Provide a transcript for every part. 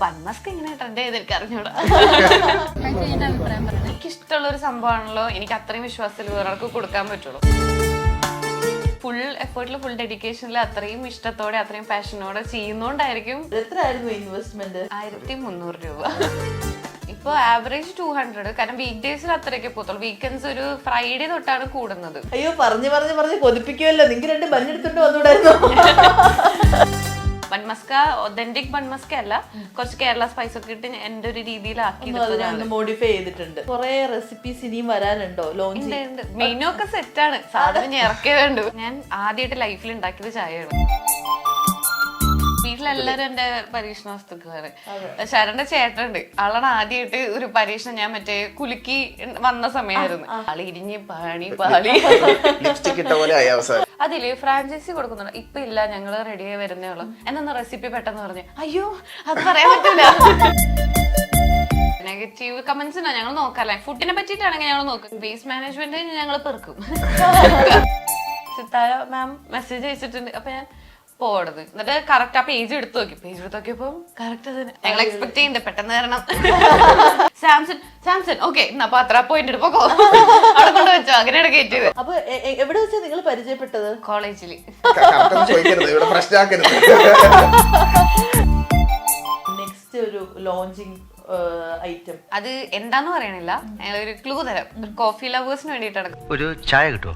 ബൺമസ്ക് ഇങ്ങനെ ട്രെൻഡ് ചെയ്ത് എനിക്ക് അറിഞ്ഞൂടാ. എനിക്ക് ഇഷ്ടമുള്ള ഒരു സംഭവമാണല്ലോ, എനിക്ക് അത്രയും വിശ്വാസത്തിൽ വേറൊരാൾക്ക് കൊടുക്കാൻ പറ്റുള്ളൂ. ഫുൾ എഫേർട്ടിൽ ഫുൾ ഡെഡിക്കേഷനിൽ അത്രയും ഇഷ്ടത്തോടെ അത്രയും പാഷനോടെ ചെയ്യുന്നോണ്ടായിരിക്കും. എത്രയായിരുന്നു ഇൻവെസ്റ്റ്മെന്റ്? 1300 രൂപ. ഇപ്പൊ ആവറേജ് 200. കാരണം വീക്ക് ഡേയ്സിൽ അത്രയൊക്കെ പോത്തുള്ളൂ. വീക്കെൻഡ്സ് ഒരു ഫ്രൈഡേ തൊട്ടാണ് കൂടുന്നത്. അയ്യോ പറഞ്ഞു കൊതിപ്പിക്കുമല്ലോ. നിങ്ങൾക്ക് 2 ബന്നെടുത്തിട്ട് വന്നുകൂടായിരുന്നു? ബൺമസ്ക ഒതന്റിക് ബൺമസ്ക അല്ല, കുറച്ച് കേരള സ്പൈസ് ഒക്കെ ഇട്ട് എന്റെ ഒരു രീതിയിലാക്കി മോഡിഫൈ ചെയ്തിട്ടുണ്ട്. കുറെ റെസിപ്പീസ് ഇനിയും വരാനുണ്ടോ? ലോഞ്ച് മെനു ഒക്കെ സെറ്റാണ്, സാധനം ഇറക്കേ വേണ്ടു. ഞാൻ ആദ്യമായിട്ട് ലൈഫിൽ ഉണ്ടാക്കിയത് ചായയാണ്. വീട്ടിലെല്ലാരും എന്റെ പരീക്ഷണ വസ്തുക്കളാണ്. ശരണ്ടെ ചേട്ടനുണ്ട്, ആളാണ് ആദ്യമായിട്ട് ഒരു പരീക്ഷണം. ഞാൻ മറ്റേ കുലുക്കി വന്ന സമയമായിരുന്നു. ആള് ഇരിഞ്ഞ് പാളി അതില് ഫ്രാഞ്ചൈസി കൊടുക്കുന്നുണ്ട്. ഇപ്പൊ ഇല്ല, ഞങ്ങള് റെഡിയായി വരുന്നേ ഉള്ളു. എന്നൊന്ന് റെസിപ്പി പെട്ടെന്ന് പറഞ്ഞു. അയ്യോ അത് പറയാൻ പറ്റൂല. നെഗറ്റീവ് കമന്റ്സിനാ ഞങ്ങൾ നോക്കാല്ലേ. ഫുഡിനെ പറ്റിയിട്ടാണെങ്കിൽ ഞങ്ങൾ നോക്കും. വേസ്റ്റ് മാനേജ്മെന്റ് ഞങ്ങൾ പെറുക്കും. സിത്താര മാം മെസ്സേജ് അയച്ചിട്ടുണ്ട്. അപ്പൊ ഞാൻ പോടുന്നത് എന്നിട്ട് കറക്റ്റ് ആ പേജ് എടുത്ത് നോക്കിയപ്പോ കറക്റ്റ് തന്നെ ഞങ്ങൾ എക്സ്പെക്ട് ചെയ്യുന്നുണ്ട് പെട്ടെന്ന് തരണം. സാംസൺ ഓക്കെ അപ്പൊ അത്ര പോയിന്റ് എടുപ്പോ അവിടെ കൊണ്ട് വെച്ചോ. അങ്ങനെയാണ് കയറ്റിയത്. അപ്പൊ എവിടെ വെച്ചാ നിങ്ങൾ പരിചയപ്പെട്ടത്? കോളേജില്. നെക്സ്റ്റ് ഒരു ലോഞ്ചിങ് ഐറ്റം അത് എന്താന്ന് പറയണില്ല, ഒരു ക്ലൂ തരാം. കോഫി ലവേഴ്സിന് വേണ്ടിയിട്ടാണ്. ഒരു ചായ കിട്ടുമോ?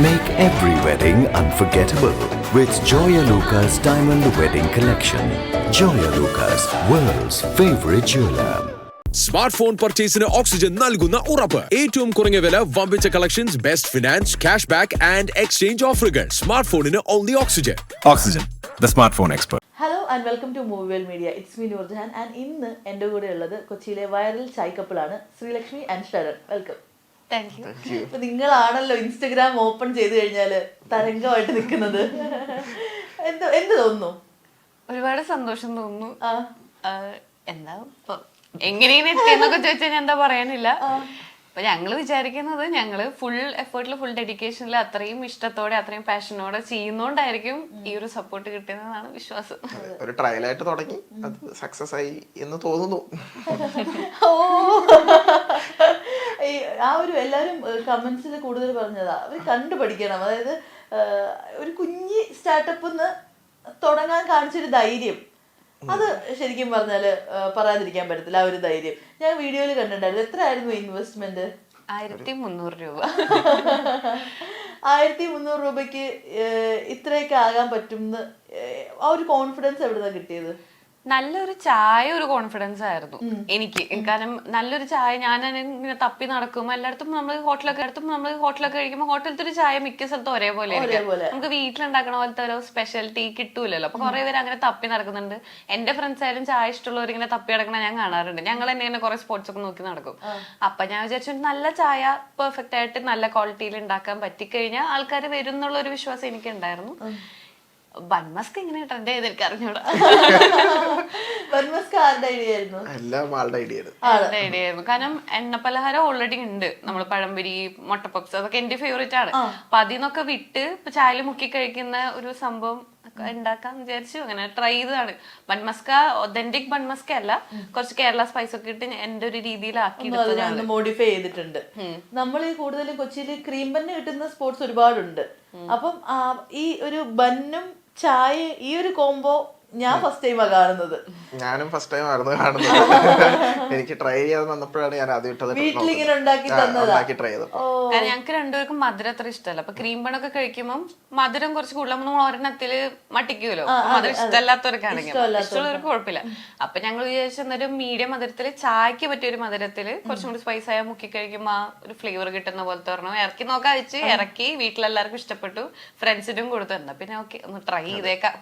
Make every wedding unforgettable with Joya Lucas Diamond Wedding Collection. Joya Lucas, world's favorite jeweler. Smart phone പർച്ചേസിന് ഓക്സിജൻ നൽകുന്ന ഉറപ്പ്. ഏറ്റവും കുറഞ്ഞ വില, വമ്പിച്ച collections, best finance, cash back and exchange ഓഫറുകൾ. സ്മാർട്ട് ഫോണിന് only Oxygen. Oxygen, the smartphone expert. Hello and welcome to movie well media. It's me Noorjahan. And ഇന്ന് എൻ്റെ കൂടെ ഉള്ളത് കൊച്ചിയിലെ വൈറൽ ചായ് കപ്പിളാണ് Sreelakshmi and Saran. Welcome. Thank you. ഇപ്പൊ നിങ്ങളാണല്ലോ ഇൻസ്റ്റഗ്രാം ഓപ്പൺ ചെയ്ത് കഴിഞ്ഞാല് തരംഗമായിട്ട് നിൽക്കുന്നത്. എന്ത് തോന്നുന്നു? ഒരുപാട് സന്തോഷം തോന്നുന്നു. എന്താ ഇപ്പൊ എങ്ങനെയാണ് എത്തിയെന്നൊക്കെ ചോദിച്ചാൽ ഞാൻ എന്താ പറയാനില്ല. അപ്പൊ ഞങ്ങള് വിചാരിക്കുന്നത് ഞങ്ങള് ഫുൾ എഫേർട്ടിൽ ഫുൾ ഡെഡിക്കേഷനിൽ അത്രയും ഇഷ്ടത്തോടെ അത്രയും പാഷനോടെ ചെയ്യുന്നോണ്ടായിരിക്കും ഈ ഒരു സപ്പോർട്ട് കിട്ടിയതെന്നാണ് വിശ്വാസം. ഒരു ട്രയലായിട്ട് തുടങ്ങി, അത് സക്സസ് ആയി എന്ന് തോന്നുന്നു. ആ ഒരു എല്ലാരും കമന്റ്സിൽ കൂടുതൽ പറഞ്ഞതാ, അവര് കണ്ടുപഠിക്കണം. അതായത് ഒരു കുഞ്ഞി സ്റ്റാർട്ടപ്പ് തുടങ്ങാൻ കാണിച്ചൊരു ധൈര്യം, അത് ശരിക്കും പറഞ്ഞാല് പറയാതിരിക്കാൻ പറ്റത്തില്ല. ആ ഒരു ധൈര്യം ഞാൻ വീഡിയോയിൽ കണ്ടിട്ടുണ്ടായിരുന്നു. എത്രയായിരുന്നു ഇൻവെസ്റ്റ്മെന്റ്? 1300 രൂപ. 1300 രൂപയ്ക്ക് ഇത്രയൊക്കെ ആകാൻ പറ്റും. ആ ഒരു കോൺഫിഡൻസ് എവിടുന്നാ കിട്ടിയത്? നല്ലൊരു ചായ ഒരു കോൺഫിഡൻസ് ആയിരുന്നു എനിക്ക്. കാരണം നല്ലൊരു ചായ ഞാൻ ഇങ്ങനെ തപ്പി നടക്കുമ്പോൾ എല്ലായിടത്തും നമ്മൾ ഹോട്ടലൊക്കെ കഴിക്കുമ്പോൾ ഹോട്ടലത്തെ ഒരു ചായ മിക്ക സ്ഥലത്തും ഒരേപോലെ നമുക്ക് വീട്ടിലുണ്ടാക്കണ പോലത്തെ ഒരു സ്പെഷ്യാലിറ്റി കിട്ടൂലല്ലോ. അപ്പൊ കുറെ പേര് അങ്ങനെ തപ്പി നടക്കുന്നുണ്ട്. എന്റെ ഫ്രണ്ട്സ് ആയാലും ചായ ഇഷ്ടമുള്ളവർ ഇങ്ങനെ തപ്പി നടക്കണ ഞാൻ കാണാറുണ്ട്. ഞങ്ങൾ തന്നെ ഇങ്ങനെ കുറെ സ്പോട്സ് ഒക്കെ നോക്കി നടക്കും. അപ്പൊ ഞാൻ വിചാരിച്ചു നല്ല ചായ പെർഫെക്റ്റ് ആയിട്ട് നല്ല ക്വാളിറ്റിയിൽ ഉണ്ടാക്കാൻ പറ്റിക്കഴിഞ്ഞാൽ ആൾക്കാർ വരും എന്നുള്ള ഒരു വിശ്വാസം എനിക്ക് ഉണ്ടായിരുന്നു. ബൺമസ്ക് ഇങ്ങനെ ട്രെൻഡ് ചെയ്ത് എനിക്ക് അറിഞ്ഞൂടാ. എല്ലാം ആളുടെ ഐഡിയ ആയിരുന്നു. കാരണം എണ്ണ പലഹാരം ഓൾറെഡി ഉണ്ട്. നമ്മൾ പഴംപൊരി, മുട്ടപ്പപ്സ്, അതൊക്കെ എന്റെ ഫേവറേറ്റ് ആണ്. അപ്പൊ അതിന്നൊക്കെ വിട്ട് ഇപ്പൊ ചായയിൽ മുക്കി കഴിക്കുന്ന ഒരു സംഭവം ഉണ്ടാക്കാൻ വിചാരിച്ചു. അങ്ങനെ ട്രൈ ചെയ്തതാണ്. ബൺമസ്ക ഒതന്റിക് ബൺമസ്ക അല്ല, കുറച്ച് കേരള സ്പൈസ് ഒക്കെ ഇട്ട് എന്റെ ഒരു രീതിയിലാക്കി മോഡിഫൈ ചെയ്തിട്ടുണ്ട്. നമ്മൾ ഈ കൂടുതലും കൊച്ചിയിൽ ക്രീം ബന്ന് കിട്ടുന്ന സ്പോട്സ് ഒരുപാടുണ്ട്. അപ്പം ഈ ഒരു ബന്നും ചായ ഈ ഒരു കോംബോ ഞാൻ ഫസ്റ്റ് ടൈമാ കാണുന്നത്. ഞാനും ഫസ്റ്റ് ടൈം ആയിരുന്നു കാണുന്നത്. എനിക്ക് ട്രൈ ചെയ്യാൻ വന്നപ്പോഴാണ് ഞാൻ ആദ്യം വീട്ടിലിങ്ങനെ ഉണ്ടാക്കി ട്രൈ ചെയ്തത്. കാരണം ഞങ്ങൾക്ക് രണ്ടുപേർക്കും മധുരം അത്ര ഇഷ്ടമല്ല. അപ്പൊ ക്രീം ബണ്ണൊക്കെ കഴിക്കുമ്പോൾ മധുരം കുറച്ച് കൂടുതൽ നമ്മൾ ഒരെണ്ണത്തില് മട്ടിക്കുമല്ലോ. മധുരം ഇഷ്ടമല്ലാത്തവർക്കാണെങ്കിൽ, ഇഷ്ടമുള്ളവർക്ക് കുഴപ്പമില്ല. അപ്പൊ ഞങ്ങൾ വിചാരിച്ചൊരു മീഡിയം മധുരത്തില് ചായക്ക് പറ്റിയ ഒരു മധുരത്തില് കുറച്ചും കൂടി സ്പൈസ് ആയ മുക്കി കഴിക്കുമ്പോൾ ആ ഒരു ഫ്ലേവർ കിട്ടുന്ന പോലത്തെ ഒരെണ്ണം ഇറക്കി നോക്കാൻ വെച്ച് ഇറക്കി. വീട്ടിലെല്ലാവർക്കും ഇഷ്ടപ്പെട്ടു, ഫ്രണ്ട്സിനും കൊടുത്തു. എന്നാ പിന്നെ ഓക്കെ ഒന്ന് ട്രൈ ചെയ്തേക്കാം.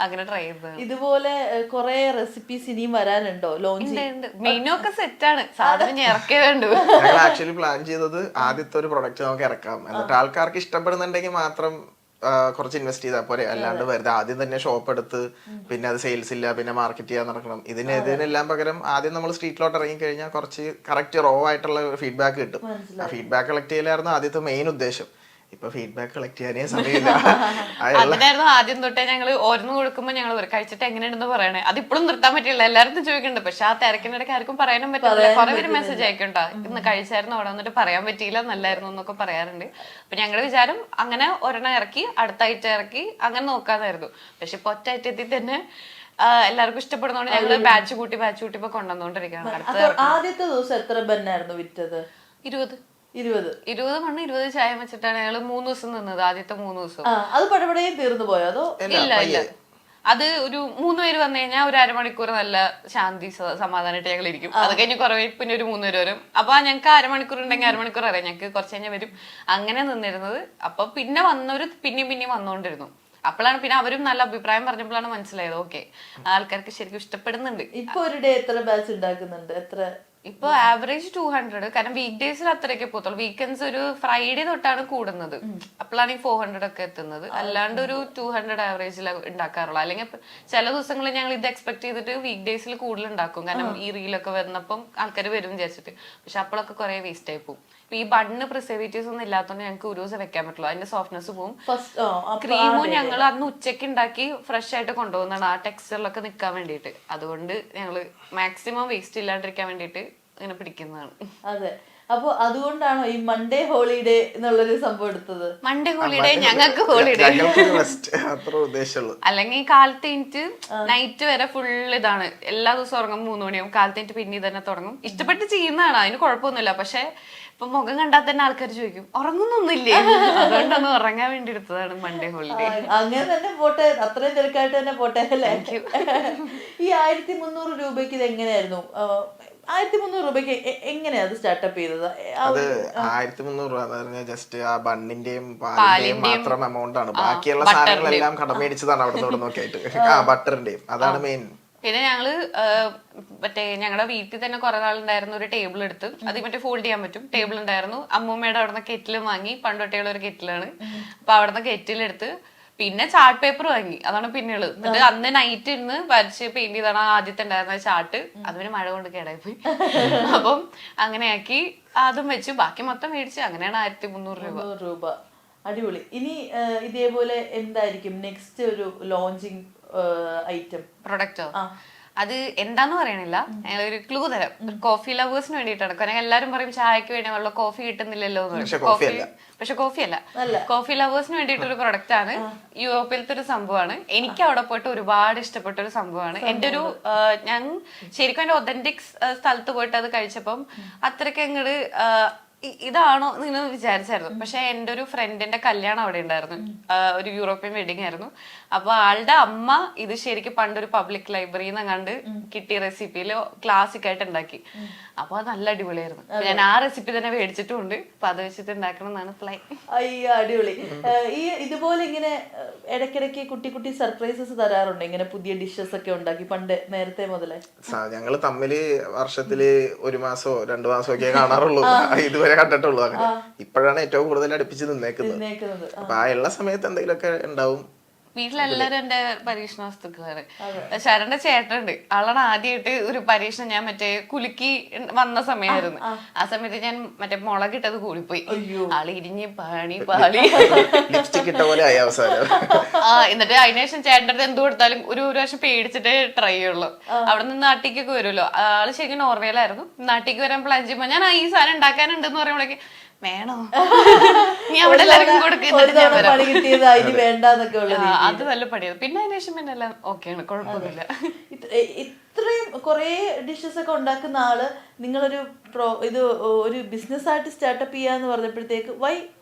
അങ്ങനെ ട്രൈ. ഇതുപോലെ കുറെ റെസിപ്പീസ് ഇനിയും വരാനുണ്ടോ? ലോഞ്ച് മെനു ഒക്കെ സെറ്റാണ്, സാധനം ഇറക്കേ വേണ്ടു. ഞങ്ങൾ ആക്ച്വലി പ്ലാൻ ചെയ്തത് ആദ്യത്തെ ഒരു പ്രൊഡക്റ്റ് നമുക്ക് ഇറക്കാം, എന്നിട്ട് ആൾക്കാർക്ക് ഇഷ്ടപ്പെടുന്നുണ്ടെങ്കിൽ മാത്രം കുറച്ച് ഇൻവെസ്റ്റ് ചെയ്താൽ പോരെ. അല്ലാണ്ട് വെറുതെ ആദ്യം തന്നെ ഷോപ്പ് എടുത്ത് പിന്നെ അത് സെയിൽസ് ഇല്ല, പിന്നെ മാർക്കറ്റ് ചെയ്യാൻ നടക്കണം. ഇതിനെല്ലാം പകരം ആദ്യം നമ്മൾ സ്ട്രീറ്റിലോട്ട് ഇറങ്ങി കഴിഞ്ഞാൽ കുറച്ച് കറക്റ്റ് റോ ആയിട്ടുള്ള ഫീഡ്ബാക്ക് കിട്ടും. ആ ഫീഡ്ബാക്ക് കളക്ട് ചെയ്യലായിരുന്നു ആദ്യത്തെ മെയിൻ ഉദ്ദേശം. ഇപ്പൊ ഫീഡ്ബാക്ക് കളക്ട് ചെയ്യാനേ സമയമില്ല. അതിനായിരുന്നു ആദ്യം തൊട്ടേ ഞങ്ങൾ ഓരോന്ന് കൊടുക്കുമ്പോൾ ഞങ്ങൾ കഴിച്ചിട്ട് എങ്ങനെയുണ്ടെന്ന് പറയണേ. അതിപ്പോഴും നിർത്താൻ പറ്റില്ല, എല്ലാവരും ചോദിക്കുന്നുണ്ട്. പക്ഷെ ആ തിരക്കിനിടയ്ക്ക് ആർക്കും പറയാനും പറ്റില്ല. കുറെ പേര് മെസ്സേജ് അയക്കണ്ടോ, ഇന്ന് കഴിച്ചായിരുന്നു അവിടെ വന്നിട്ട് പറയാൻ പറ്റിയില്ല, നല്ലായിരുന്നു എന്നൊക്കെ പറയാറുണ്ട്. അപ്പൊ ഞങ്ങളുടെ വിചാരം അങ്ങനെ ഒരെണ്ണം ഇറക്കി അടുത്ത ഐറ്റം ഇറക്കി അങ്ങനെ നോക്കാന്നായിരുന്നു. പക്ഷെ ഇപ്പൊ ഒറ്റ ഐറ്റത്തിൽ തന്നെ എല്ലാവർക്കും ഇഷ്ടപ്പെടുന്നോണ്ട് ഞങ്ങള് ബാച്ച് കൂട്ടി ഇപ്പൊ കൊണ്ടുവന്നോണ്ടിരിക്കുകയാണ്. ആദ്യത്തെ ദിവസം എത്ര ബന്നായിരുന്നു വിറ്റത്? 20 മണ്ണ് 20 ചായ വെച്ചിട്ടാണ് ഞങ്ങള് 3 ദിവസം നിന്നത്. ആദ്യത്തെ 3 ദിവസം അത് പടപടയും തീർന്നു പോയോ അതോ? ഇല്ല, അത് ഒരു 3 പേര് വന്നു കഴിഞ്ഞാൽ ഒരു അരമണിക്കൂർ നല്ല ശാന്തി സമാധാനമായിട്ട് ഞങ്ങൾ ഇരിക്കും. അത് കഴിഞ്ഞ് കുറവ് പിന്നെ ഒരു 3 പേര് വരും. അപ്പൊ ഞങ്ങൾക്ക് അരമണിക്കൂർ ഉണ്ടെങ്കിൽ അരമണിക്കൂർ അറിയാം, ഞങ്ങൾക്ക് കുറച്ച് കഴിഞ്ഞാൽ വരും. അങ്ങനെ നിന്നിരുന്നത്. അപ്പൊ പിന്നെ വന്നവര് പിന്നെയും വന്നോണ്ടിരുന്നു. അപ്പോഴാണ് പിന്നെ അവരും നല്ല അഭിപ്രായം പറഞ്ഞപ്പോഴാണ് മനസ്സിലായത് ഓക്കെ ആൾക്കാർക്ക് ശരിക്കും ഇഷ്ടപ്പെടുന്നുണ്ട്. ഇപ്പൊ ഒരു ഡേ എത്ര ബാച്ച് ഉണ്ടാക്കുന്നുണ്ട്? എത്ര? ഇപ്പൊ ആവറേജ് 200. കാരണം വീക്ക് ഡേയ്സിൽ അത്രയൊക്കെ പോത്തുള്ളൂ. വീക്കെൻഡ്സ് ഒരു ഫ്രൈഡേ തൊട്ടാണ് കൂടുന്നത്. അപ്പോഴാണ് ഈ 400 ഒക്കെ എത്തുന്നത്. അല്ലാണ്ട് ഒരു 200 ആവറേജിൽ ഉണ്ടാക്കാറുള്ളൂ. അല്ലെങ്കിൽ ചില ദിവസങ്ങളിൽ ഞങ്ങൾ ഇത് എക്സ്പെക്ട് ചെയ്തിട്ട് വീക്ക് ഡേയ്സിൽ കൂടുതൽ ഉണ്ടാക്കും. കാരണം ഈ റീലൊക്കെ വരുന്നപ്പം ആൾക്കാർ വരും വിചാരിച്ചിട്ട്. പക്ഷെ അപ്പോഴൊക്കെ കുറെ വേസ്റ്റ് ആയി പോകും. ഈ ബണ്ണ് പ്രിസർവേറ്റീവ്സ് ഒന്നും ഇല്ലാത്തതുകൊണ്ട് ഞങ്ങൾക്ക് ഒരു ദിവസം വെക്കാൻ പറ്റുള്ളൂ. അതിന്റെ സോഫ്റ്റ്നെസ് പോകും. ക്രീമും ഞങ്ങൾ അന്ന് ഉച്ചക്ക് ഉണ്ടാക്കി ഫ്രഷ് ആയിട്ട് കൊണ്ടുപോകുന്നതാണ് ആ ടെക്സ്ചറിലൊക്കെ നിൽക്കാൻ വേണ്ടിയിട്ട്. അതുകൊണ്ട് ഞങ്ങള് മാക്സിമം വേസ്റ്റ് ഇല്ലാണ്ടിരിക്കാൻ വേണ്ടിയിട്ട് ഇങ്ങനെ പിടിക്കുന്നതാണ്. അതെ. അപ്പൊ അതുകൊണ്ടാണോ ഈ മൺഡേ ഹോളിഡേ എന്നുള്ളൊരു സംഭവം എടുത്തത്? മൺഡേ ഹോളിഡേ ഞങ്ങൾക്ക് ഹോളിഡേ അല്ലെങ്കിൽ കാലത്ത് കഴിഞ്ഞിട്ട് നൈറ്റ് വരെ ഫുൾ ഇതാണ്. എല്ലാ ദിവസവും ഉറങ്ങും 3 മണിയാവും. കാലത്ത് കഴിഞ്ഞിട്ട് പിന്നെ തന്നെ തുടങ്ങും. ഇഷ്ടപ്പെട്ട് ചെയ്യുന്നതാണ്, അതിന് കുഴപ്പമൊന്നുമില്ല. പക്ഷെ ഇപ്പൊ മുഖം കണ്ടാൽ തന്നെ ആൾക്കാർ ചോദിക്കും ഉറങ്ങുന്നൊന്നുമില്ലേ. അതുകൊണ്ടൊന്ന് ഉറങ്ങാൻ വേണ്ടി എടുത്തതാണ് മൺഡേ ഹോളിഡേ. അങ്ങനെ തന്നെ പോട്ടെ, അത്രയും തിരക്കായിട്ട് തന്നെ പോട്ടെ അല്ലേ. ഈ 1300 രൂപയ്ക്ക് ഇത് എങ്ങനെയായിരുന്നു? 1300 രൂപയ്ക്ക് എങ്ങനെയാ അത് സ്റ്റാർട്ടപ്പ് ചെയ്തത്? അത് 1300 രൂപ ജസ്റ്റ് ആ ബണ്ണിന്റെയും പാലിന്റെയും മാത്രം എമൗണ്ട് ആണ്. ബാക്കിയുള്ള സാധനങ്ങളെല്ലാം കടം മേടിച്ചതാണ് അവിടെ നിന്ന് നോക്കിയിട്ട്. ആ ബട്ടറിന്റെയും അതാണ് മെയിൻ. പിന്നെ ഞങ്ങള് മറ്റേ ഞങ്ങളുടെ വീട്ടിൽ തന്നെ കുറെ നാളുണ്ടായിരുന്നു ഒരു ടേബിൾ എടുത്ത്. അത് മറ്റേ ഫോൾഡ് ചെയ്യാൻ പറ്റും ടേബിൾ ഉണ്ടായിരുന്നു. അമ്മൂമ്മയുടെ അവിടുന്ന് കെറ്റിൽ വാങ്ങി, പണ്ടൊട്ടയുള്ള ഒരു കെറ്റിലാണ്. അപ്പൊ അവിടുന്ന് കെറ്റിലെടുത്ത് പിന്നെ ചാർട്ട് പേപ്പർ വാങ്ങി. അതാണ് പിന്നെയുള്ളത്. എന്നിട്ട് അന്ന് നൈറ്റ് ഇരുന്ന് വരച്ച് പെയിന്റ് ചെയ്താണ് ആദ്യത്തെ ഉണ്ടായിരുന്ന ചാർട്ട്. അത് പിന്നെ മഴ കൊണ്ട് കേടായി പോയി. അപ്പം അങ്ങനെയാക്കി അതും വെച്ചു. ബാക്കി മൊത്തം മേടിച്ച് അങ്ങനെയാണ് 1300 രൂപ. അടിപൊളി. ഇനി ഇതേപോലെ എന്തായിരിക്കും നെക്സ്റ്റ് ഒരു ലോഞ്ചിങ് ഐറ്റം പ്രൊഡക്റ്റോ? അത് എന്താന്ന് പറയണില്ല, ഒരു ക്ലൂ തരാം. കോഫി ലവേഴ്സിന് വേണ്ടിയിട്ടാണ്. കാരണം എല്ലാരും പറയും ചായക്ക് വേണ്ടി വെള്ള കോഫി കിട്ടുന്നില്ലല്ലോ എന്ന്. പക്ഷെ കോഫി അല്ല, കോഫി ലവേഴ്സിന് വേണ്ടിയിട്ട് ഒരു പ്രൊഡക്റ്റ് ആണ്. യൂറോപ്പിലത്തെ ഒരു സംഭവമാണ്. എനിക്ക് അവിടെ പോയിട്ട് ഒരുപാട് ഇഷ്ടപ്പെട്ട ഒരു സംഭവമാണ്. എന്റെ ഒരു ഞാൻ ശരിക്കും എന്റെ ഒതന്റിക് സ്ഥലത്ത് പോയിട്ട് അത് കഴിച്ചപ്പം അത്രയ്ക്ക് അങ്ങോട്ട് ഇതാണോ നിങ്ങൾ വിചാരിച്ചായിരുന്നു. പക്ഷെ എൻ്റെ ഒരു ഫ്രണ്ടിന്റെ കല്യാണം അവിടെ ഉണ്ടായിരുന്നു. ഒരു യൂറോപ്യൻ വെഡിങ് ആയിരുന്നു. അപ്പൊ ആളുടെ അമ്മ ഇത് ശരിക്കും പണ്ടൊരു പബ്ലിക് ലൈബ്രറിയിൽ നിന്ന് കണ്ട് കിട്ടിയ റെസിപ്പിയിൽ ക്ലാസിക് ആയിട്ട് ഉണ്ടാക്കി. അപ്പൊ അത് നല്ല അടിപൊളിയായിരുന്നു. ഞാൻ ആ റെസിപ്പി തന്നെ മേടിച്ചിട്ടുണ്ട്. അപ്പൊ അത് വെച്ചിട്ട് ഉണ്ടാക്കണം എന്നാണ് പ്ലാൻ. അയ്യോ അടിപൊളി. ഈ ഇതുപോലെ ഇങ്ങനെ ഇടയ്ക്കിടയ്ക്ക് കുട്ടി കുട്ടി സർപ്രൈസസ് തരാറുണ്ട്, ഇങ്ങനെ പുതിയ ഡിഷസ് ഒക്കെ ഉണ്ടാക്കി പണ്ട് നേരത്തെ മുതലേ? ഞങ്ങള് തമ്മില് വർഷത്തില് 1 മാസമോ 2 മാസമോ ഒക്കെ കാണാറുള്ളൂ. ഇതുവരെ കണ്ടിട്ടുള്ളൂ. അങ്ങനെ ഇപ്പോഴാണ് ഏറ്റവും കൂടുതൽ അടുപ്പിച്ച് നിന്നേക്കുന്നത്. അപ്പൊ ആ ഉള്ള സമയത്ത് എന്തെങ്കിലുമൊക്കെ ഉണ്ടാവും. വീട്ടിലെല്ലാരും എന്റെ പരീക്ഷണ വസ്തുക്കളാണ്. ശരണ്ടെ ചേട്ടനുണ്ട്, ആളാണ് ആദ്യമായിട്ട് ഒരു പരീക്ഷണം. ഞാൻ മറ്റേ കുലുക്കി വന്ന സമയമായിരുന്നു. ആ സമയത്ത് ഞാൻ മറ്റേ മുളക് ഇട്ടത് കൂടിപ്പോയി. ആള് ഇരിഞ്ഞ് പാളി ലിപ്സ്റ്റിക് ഇട്ട പോലെ ആയി അവസാനം. എന്നിട്ട് അതിനുശേഷം ചേട്ടൻ്റെ എന്ത് കൊടുത്താലും ഒരു പ്രാവശ്യം പേടിച്ചിട്ടേ ട്രൈ ചെയ്യുള്ളൂ. അവിടെ നിന്ന് നാട്ടിക്കൊക്കെ വരുമല്ലോ. ആള് ശരിക്കും നോർവേലായിരുന്നു. നാട്ടിക്ക് വരാൻ പ്ലാൻ ചെയ്യുമ്പോ ഞാൻ ഈ സാധനം ഉണ്ടാക്കാനുണ്ടെന്ന് പറയുമ്പോഴേക്ക് വേണോ നീ അവിടെ എല്ലാവർക്കും കൊടുക്കുന്നത് അത് നല്ല പണിയത്. പിന്നെ അതിനുശേഷം പിന്നെ എല്ലാം ഓക്കെയാണ്, കുഴപ്പമൊന്നുമില്ല. ഇത്രയും കുറേ ഡിഷസ് ഒക്കെ ഉണ്ടാക്കുന്ന ആള് നിങ്ങളൊരു ഒരു ബിസിനസ് ആയിട്ട് സ്റ്റാർട്ടപ്പ് ചെയ്യാന്ന് പറഞ്ഞപ്പോഴത്തേക്ക് why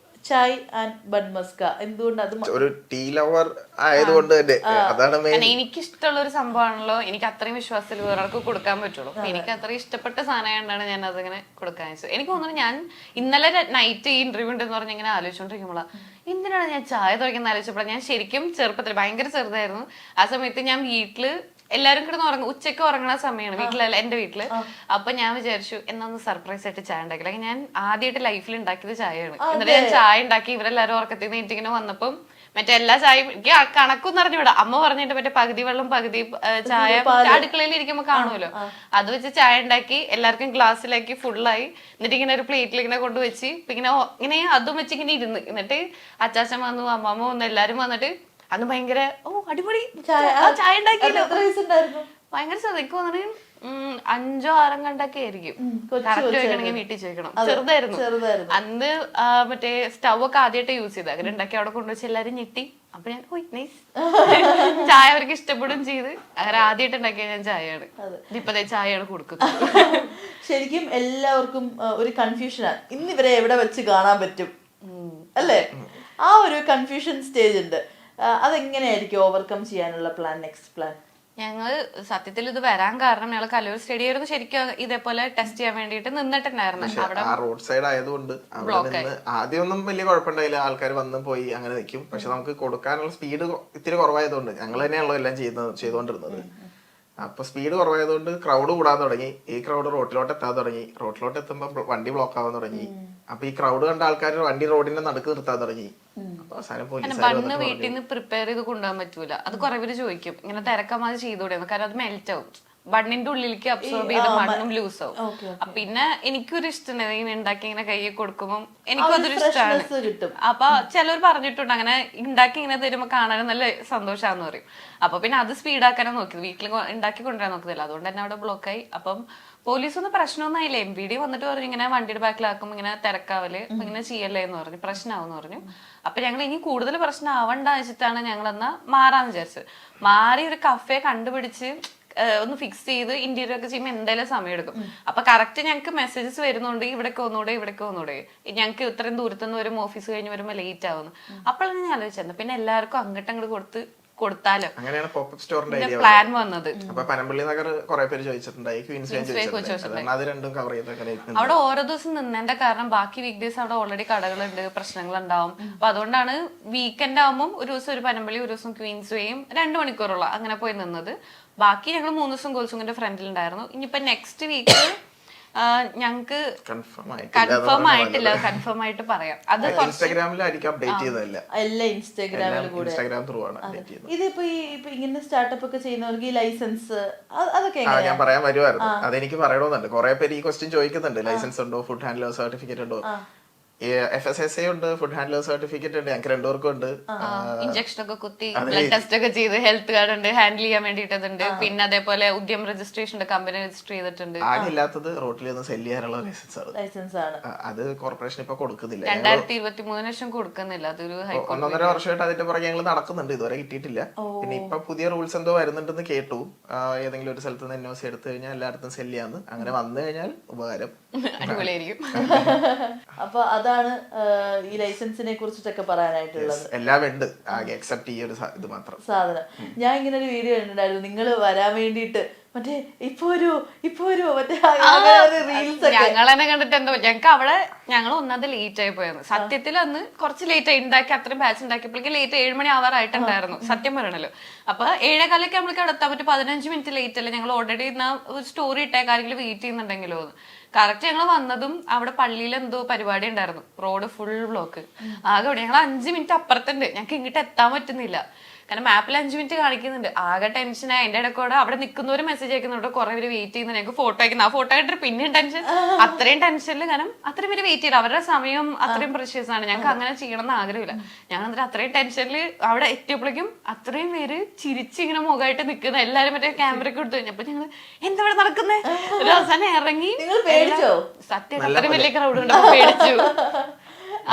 chai and bun maska? എന്തുകൊണ്ട്? അത് ഒരു ടീ ലവർ ആയതുകൊണ്ട് തന്നെ അതാണ് മെയിൻ. എനിക്കിഷ്ടമുള്ള ഒരു സംഭവമാണല്ലോ. എനിക്ക് അത്രയും വിശ്വാസത്തിൽ വേറൊരാൾക്ക് കൊടുക്കാൻ പറ്റുള്ളൂ. എനിക്ക് അത്രയും ഇഷ്ടപ്പെട്ട സാധനമായിട്ടാണ് ഞാൻ അതിങ്ങനെ കൊടുക്കാൻ വെച്ചത്. എനിക്ക് തോന്നുന്നു ഞാൻ ഇന്നലെ നൈറ്റ് ഈ ഇന്റർവ്യൂ ഉണ്ടെന്ന് പറഞ്ഞ് ഇങ്ങനെ ആലോചിച്ചോണ്ടിരിക്കുമ്പോഴാണ് എന്തിനാണ് ഞാൻ ചായ തുറക്കുന്ന ആലോചിച്ചപ്പോൾ ഞാൻ ശരിക്കും ചെറുപ്പത്തിൽ ഭയങ്കര ചെറുതായിരുന്നു. ആ സമയത്ത് ഞാൻ വീട്ടില് എല്ലാരും കിടന്ന് ഉറങ്ങും. ഉച്ചയ്ക്ക് ഉറങ്ങുന്ന സമയമാണ് വീട്ടിലല്ല, എന്റെ വീട്ടില്. അപ്പൊ ഞാൻ വിചാരിച്ചു എന്നാ ഒന്ന് സർപ്രൈസ് ആയിട്ട് ചായ ഉണ്ടാക്കില്ല. ഞാൻ ആദ്യമായിട്ട് ലൈഫിൽ ഉണ്ടാക്കിയത് ചായയാണ്. എന്നിട്ട് ഞാൻ ചായ ഉണ്ടാക്കി ഇവരെല്ലാരും ഉറക്കത്തിൽ നീട്ടിങ്ങനെ വന്നപ്പം മറ്റേ എല്ലാ ചായയും എനിക്ക് കണക്കൊന്നും അറിഞ്ഞുവിടാ. അമ്മ പറഞ്ഞിട്ട് മറ്റേ പകുതി വെള്ളം പകുതി ചായ അടുക്കളയിൽ ഇരിക്കുമ്പോ കാണുമല്ലോ, അത് വെച്ച് ചായ ഉണ്ടാക്കി എല്ലാവർക്കും ഗ്ലാസ്സിലാക്കി ഫുള്ളായി. എന്നിട്ട് ഇങ്ങനെ ഒരു പ്ലേറ്റിൽ ഇങ്ങനെ കൊണ്ടുവച്ച് ഇങ്ങനെ അതും വെച്ച് ഇങ്ങനെ ഇരുന്ന്, എന്നിട്ട് അച്ചാച്ചൻ വന്നു, അമ്മമ്മ വന്നു, എല്ലാരും വന്നിട്ട് അന്ന് ഭയങ്കര അടിപൊളി ചായ ഉണ്ടാക്കിയല്ലോ. ഭയങ്കര ശ്രദ്ധിക്കും തോന്നണേ 5 6 കണ്ടൊക്കെ ആയിരിക്കും. കറക്റ്റ് ചോദിക്കണമെങ്കിൽ വീട്ടിൽ ചോദിക്കണം. ചെറുതായിരുന്നു അന്ന്. മറ്റേ സ്റ്റവ് ഒക്കെ ആദ്യമായിട്ട് യൂസ് ചെയ്ത് അങ്ങനെ ഉണ്ടാക്കി അവിടെ കൊണ്ടുവച്ച് എല്ലാരും ഞെട്ടി. അപ്പൊ ഞാൻ നൈസ് ചായ അവർക്ക് ഇഷ്ടപ്പെടും ചെയ്ത് അങ്ങനെ ആദ്യമായിട്ട് ഉണ്ടാക്കിയ ഞാൻ ചായയാണ്. ഇപ്പത്തെ ചായയാണ് കൊടുക്കുന്നത്. ശരിക്കും എല്ലാവർക്കും ഒരു കൺഫ്യൂഷനാണ്, ഇന്ന് ഇവരെ എവിടെ വെച്ച് കാണാൻ പറ്റും അല്ലേ? ആ ഒരു കൺഫ്യൂഷൻ സ്റ്റേജ് ഉണ്ട്. അതെങ്ങനെയായിരിക്കും ഓവർകം ചെയ്യാനുള്ള പ്ലാൻ, നെക്സ്റ്റ് പ്ലാൻ? ഞങ്ങൾ സത്യത്തിൽ ഇത് വരാൻ കാരണം ഞങ്ങൾ കലൂർ സ്റ്റേഡിയം ശരിക്കും ഇതേപോലെ ടെസ്റ്റ് ചെയ്യാൻ വേണ്ടിട്ട് നിന്നിട്ടുണ്ടായിരുന്നു. അവിടെ റോഡ് സൈഡ് ആയതുകൊണ്ട് ആദ്യമൊന്നും വലിയ കുഴപ്പമുണ്ടായില്ല, ആൾക്കാർ വന്ന് പോയി അങ്ങനെ നിൽക്കും. പക്ഷെ നമുക്ക് കൊടുക്കാനുള്ള സ്പീഡ് ഇത്തിരി കുറവായതുകൊണ്ട് ഞങ്ങൾ തന്നെയാണല്ലോ എല്ലാം ചെയ്തുകൊണ്ടിരുന്നത്. അപ്പൊ സ്പീഡ് കുറവായതുകൊണ്ട് ക്രൗഡ് കൂടാൻ തുടങ്ങി. ഈ ക്രൗഡ് റോട്ടിലോട്ട് എത്താൻ തുടങ്ങി. റോട്ടിലോട്ട് എത്തുമ്പോൾ വണ്ടി ബ്ലോക്ക് ആവാൻ തുടങ്ങി. അപ്പൊ ഈ ക്രൗഡ് കണ്ട ആൾക്കാർ വണ്ടി റോഡിന്റെ നടുക്ക് നിർത്താൻ തുടങ്ങി. അപ്പൊ അവസാനം ബണ്ണ് വീട്ടിൽ നിന്ന് പ്രിപ്പയർ ചെയ്ത് കൊണ്ടുപോകാൻ പറ്റൂല. അത് കുറെ പേര് ചോദിക്കും ഇങ്ങനെ തിരക്കമാത് ചെയ്തുകൂടെ, കാരണം അത് മെൽറ്റ് ആവും, ബണ്ണിന്റെ ഉള്ളിലേക്ക് അബ്സോർബ് ചെയ്ത് മണ്ണും ലൂസ് ആവും. പിന്നെ എനിക്കൊരു ഇഷ്ടമാണ് ഇങ്ങനെ ഉണ്ടാക്കി ഇങ്ങനെ കൈ കൊടുക്കുമ്പോൾ എനിക്കും അതൊരു ഇഷ്ടമാണ്. അപ്പൊ ചിലർ പറഞ്ഞിട്ടുണ്ട് അങ്ങനെ ഉണ്ടാക്കി ഇങ്ങനെ തരുമ്പോ കാണാനും നല്ല സന്തോഷാന്ന് പറയും. അപ്പൊ പിന്നെ അത് സ്പീഡാക്കാനാണ് നോക്കിയത്, വീട്ടിൽ ഉണ്ടാക്കി കൊണ്ടുവരാൻ നോക്കുന്നില്ല. അതുകൊണ്ട് തന്നെ അവിടെ ബ്ലോക്കായി. അപ്പം പോലീസൊന്നും പ്രശ്നമൊന്നും ആയില്ല. MVD വന്നിട്ട് പറഞ്ഞു ഇങ്ങനെ വണ്ടിയുടെ ബാക്കിലാക്കുമ്പോ ഇങ്ങനെ തിരക്കാവല് ഇങ്ങനെ ചെയ്യല്ലേ എന്ന് പറഞ്ഞു, പ്രശ്നമാവെന്ന് പറഞ്ഞു. അപ്പൊ ഞങ്ങൾ ഇനി കൂടുതൽ പ്രശ്നം ആവണ്ട വെച്ചിട്ടാണ് ഞങ്ങൾ എന്നാ മാറാന്ന് വിചാരിച്ചത്. മാറി ഒരു കഫേ കണ്ടുപിടിച്ച് ഒന്ന് ഫിക്സ് ചെയ്ത് ഇന്റീരിയർ ഒക്കെ ചെയ്യുമ്പോൾ എന്തായാലും സമയം എടുക്കും. അപ്പൊ കറക്റ്റ് ഞങ്ങൾക്ക് മെസ്സേജസ് വരുന്നുണ്ട്, ഇവിടേക്ക് വന്നൂടെ ഇവിടേക്ക് വന്നൂടെ, ഞങ്ങൾക്ക് ഇത്രയും ദൂരത്തുനിന്ന് വരും, ഓഫീസ് കഴിഞ്ഞ് വരുമ്പോൾ ലേറ്റ് ആവുന്നു. അപ്പോഴാണ് ഞാൻ ആലോചിച്ചത് പിന്നെ എല്ലാവർക്കും അങ്ങോട്ട് കൊടുത്താലോ. അങ്ങനെയാണ് പോപ്പ് സ്റ്റോറിന്റെ ഐഡിയ പ്ലാൻ വന്നത്. അപ്പൊ പനമ്പള്ളി നഗർ കുറെ പേര് ചോദിച്ചിട്ടുണ്ടായി, അത് രണ്ടും കവർ ചെയ്ത് അവിടെ ഓരോ ദിവസം നിന്നതിന്റെ കാരണം ബാക്കി വീക്ക് ഡേയ്സ് അവിടെ ഓൾറെഡി കടകളുണ്ട്, പ്രശ്നങ്ങൾ ഉണ്ടാവും. അപ്പൊ അതുകൊണ്ടാണ് വീക്കെൻഡ് ആവുമ്പോൾ ഒരു ദിവസം ഒരു പനമ്പള്ളി, ഒരു ദിവസം ക്വീൻസ് വേയും 2 മണിക്കൂറുള്ള അങ്ങനെ പോയി നിന്നത്. ബാക്കി ഞങ്ങൾ 3 ദിവസം ഗോൾസുങ്ങിന്റെ ഫ്രണ്ടിൽ ഉണ്ടായിരുന്നു. ഇനിയിപ്പോ നെക്സ്റ്റ് വീക്ക് ഞങ്ങക്ക് കൺഫേം ആയിട്ടില്ല, കൺഫേം ആയിട്ട് പറയാം. അത് ഇൻസ്റ്റാഗ്രാമിലായിരിക്കും അപ്ഡേറ്റ് ചെയ്തതല്ല, എല്ലാം ഇൻസ്റ്റാഗ്രാമിൽ കൂടെ. ഇൻസ്റ്റാഗ്രാം ത്രൂ ആണ് അപ്ഡേറ്റ് ചെയ്യുന്നത്. ഇതിപ്പോ ഇങ്ങനെ സ്റ്റാർട്ടപ്പ് ഒക്കെ ചെയ്യുന്നവർക്ക് ഈ ലൈസൻസ് അതൊക്കെ ഞാൻ പറയാൻ വരുമായിരുന്നു, അതെനിക്ക് പറയണമെന്നുണ്ട്. കുറെ പേര് ഈ ക്വസ്റ്റ്യൻ ചോദിക്കുന്നുണ്ട്, ലൈസൻസ് ഉണ്ടോ, ഫുഡ് ഹാൻഡ്ലർ സർട്ടിഫിക്കറ്റ് ഉണ്ടോ. FSSAI ഉണ്ട്, ഫുഡ് ഹാൻഡ്ലർ സർട്ടിഫിക്കറ്റ് ഉണ്ട്, ഞങ്ങൾക്ക് 2 പേർക്കും ഉണ്ട്. ഇഞ്ചക്ഷൻ ഒക്കെ കുത്തി ബ്ലഡ് ടെസ്റ്റ് ഒക്കെ ചെയ്ത് ഹെൽത്ത് കാർഡ് ഉണ്ട്, ഹാൻഡിൽ ചെയ്യാൻ വേണ്ടിട്ടുണ്ട്. പിന്നെ അതേപോലെ ഉദ്യം രജിസ്ട്രേഷൻ ഉണ്ട്, കമ്പനി രജിസ്റ്റർ ചെയ്തിട്ടുണ്ട്. ആകെ ഇല്ലാത്തത് റോട്ടിൽ നിന്ന് സെല് ചെയ്യാനുള്ള ലൈസൻസ് ആണ്. അത് കോർപ്പറേഷൻ ഇപ്പൊ കൊടുക്കുന്നില്ല, 2023 ലക്ഷം കൊടുക്കുന്നില്ല. അതൊരു 1.5 വർഷമായിട്ട് അതിന്റെ പുറകെ ഞങ്ങൾ നടക്കുന്നുണ്ട്, ഇതുവരെ കിട്ടിയിട്ടില്ല. പിന്നെ ഇപ്പൊ പുതിയ റൂൾസ് എന്തോ വരുന്നുണ്ടെന്ന് കേട്ടു, ഏതെങ്കിലും ഒരു സ്ഥലത്ത് നിന്ന് NOC എടുത്തു കഴിഞ്ഞാൽ എല്ലായിടത്തും സെല് ചെയ്യാന്ന്. അങ്ങനെ വന്നു കഴിഞ്ഞാൽ ഉപകാരം, അടിപൊളിയായിരിക്കും. അപ്പൊ അതാണ് ഈ ലൈസൻസിനെ കുറിച്ചിട്ടൊക്കെ പറയാനായിട്ടുള്ളത്. എല്ലാം ഉണ്ട്, ആകെ എക്സെപ്റ്റ് ഈ ഒരു ഇത് മാത്രം സാധനം. ഞാൻ ഇങ്ങനെ ഒരു വീഡിയോ കണ്ടിട്ടുണ്ടായിരുന്നു, നിങ്ങൾ വരാൻ വേണ്ടിയിട്ട് മറ്റേ ഇപ്പൊ ഒരു മറ്റേ റീൽസ് ഞങ്ങളെന്നെ കണ്ടിട്ട് എന്തോ ഞങ്ങൾക്ക് അവിടെ ഞങ്ങൾ ഒന്നാമത് ലേറ്റ് ആയി പോയത്. സത്യത്തിൽ അന്ന് കുറച്ച് ലേറ്റ് ആയി ഉണ്ടാക്കി, അത്രയും ബാച്ച് ഉണ്ടാക്കിയപ്പോഴേക്കും ലേറ്റ് 7 മണി ആവാറായിട്ടുണ്ടായിരുന്നു, സത്യം പറയണല്ലോ. അപ്പൊ 7:15 നമ്മൾക്ക് അവിടെ എത്താൻ പറ്റും. 15 മിനിറ്റ് ലേറ്റ് അല്ലേ. ഞങ്ങൾ ഓൾറെഡി ഒരു സ്റ്റോറി ഇട്ടേക്കാരെങ്കിലും വെയിറ്റ് ചെയ്യുന്നുണ്ടെങ്കിലോ. കറക്റ്റ് ഞങ്ങൾ വന്നതും അവിടെ പള്ളിയിൽ എന്തോ പരിപാടി ഉണ്ടായിരുന്നു, റോഡ് ഫുൾ ബ്ലോക്ക്. ആകെ അവിടെ ഞങ്ങൾ 5 മിനിറ്റ് അപ്പുറത്തുണ്ട്, ഞങ്ങൾക്ക് ഇങ്ങോട്ട് എത്താൻ പറ്റുന്നില്ല. കാരണം മാപ്പിൽ 5 മിനിറ്റ് കാണിക്കുന്നുണ്ട്. ആകെ ടെൻഷനായി. അതിന്റെ ഇടയ്ക്കൂടെ അവിടെ നിൽക്കുന്നവർ മെസ്സേജ് അയക്കുന്നുണ്ട്, കുറെ പേര് വെയിറ്റ് ചെയ്യുന്നുണ്ട്. ഞങ്ങൾക്ക് ഫോട്ടോ അയക്കുന്നു, ആ ഫോട്ടോ ആയിട്ട് പിന്നെയും ടെൻഷൻ. അത്രയും ടെൻഷനിൽ, കാരണം അത്രയും പേര് വെയിറ്റ് ചെയ്തു. അവരുടെ സമയം അത്രയും പ്രഷ്യസ് ആണ്. ഞങ്ങൾക്ക് അങ്ങനെ ചെയ്യണം എന്ന് ആഗ്രഹമില്ല. ഞങ്ങൾ എന്നിട്ട് അത്രയും ടെൻഷനിൽ അവിടെ എത്തിയപ്പോഴേക്കും അത്രയും പേര് ചിരിച്ച് ഇങ്ങനെ മുഖമായിട്ട് നിൽക്കുന്ന എല്ലാരും മറ്റേ ക്യാമറയ്ക്ക് കൊടുത്തു കഴിഞ്ഞപ്പോ ഞങ്ങൾ എന്താ ഇവിടെ നടക്കുന്നേ. ഒരു അവസാനം ഇറങ്ങി. സത്യം അത്രയും വലിയ ക്രൗഡ് ഉണ്ട്, പേടിച്ചു.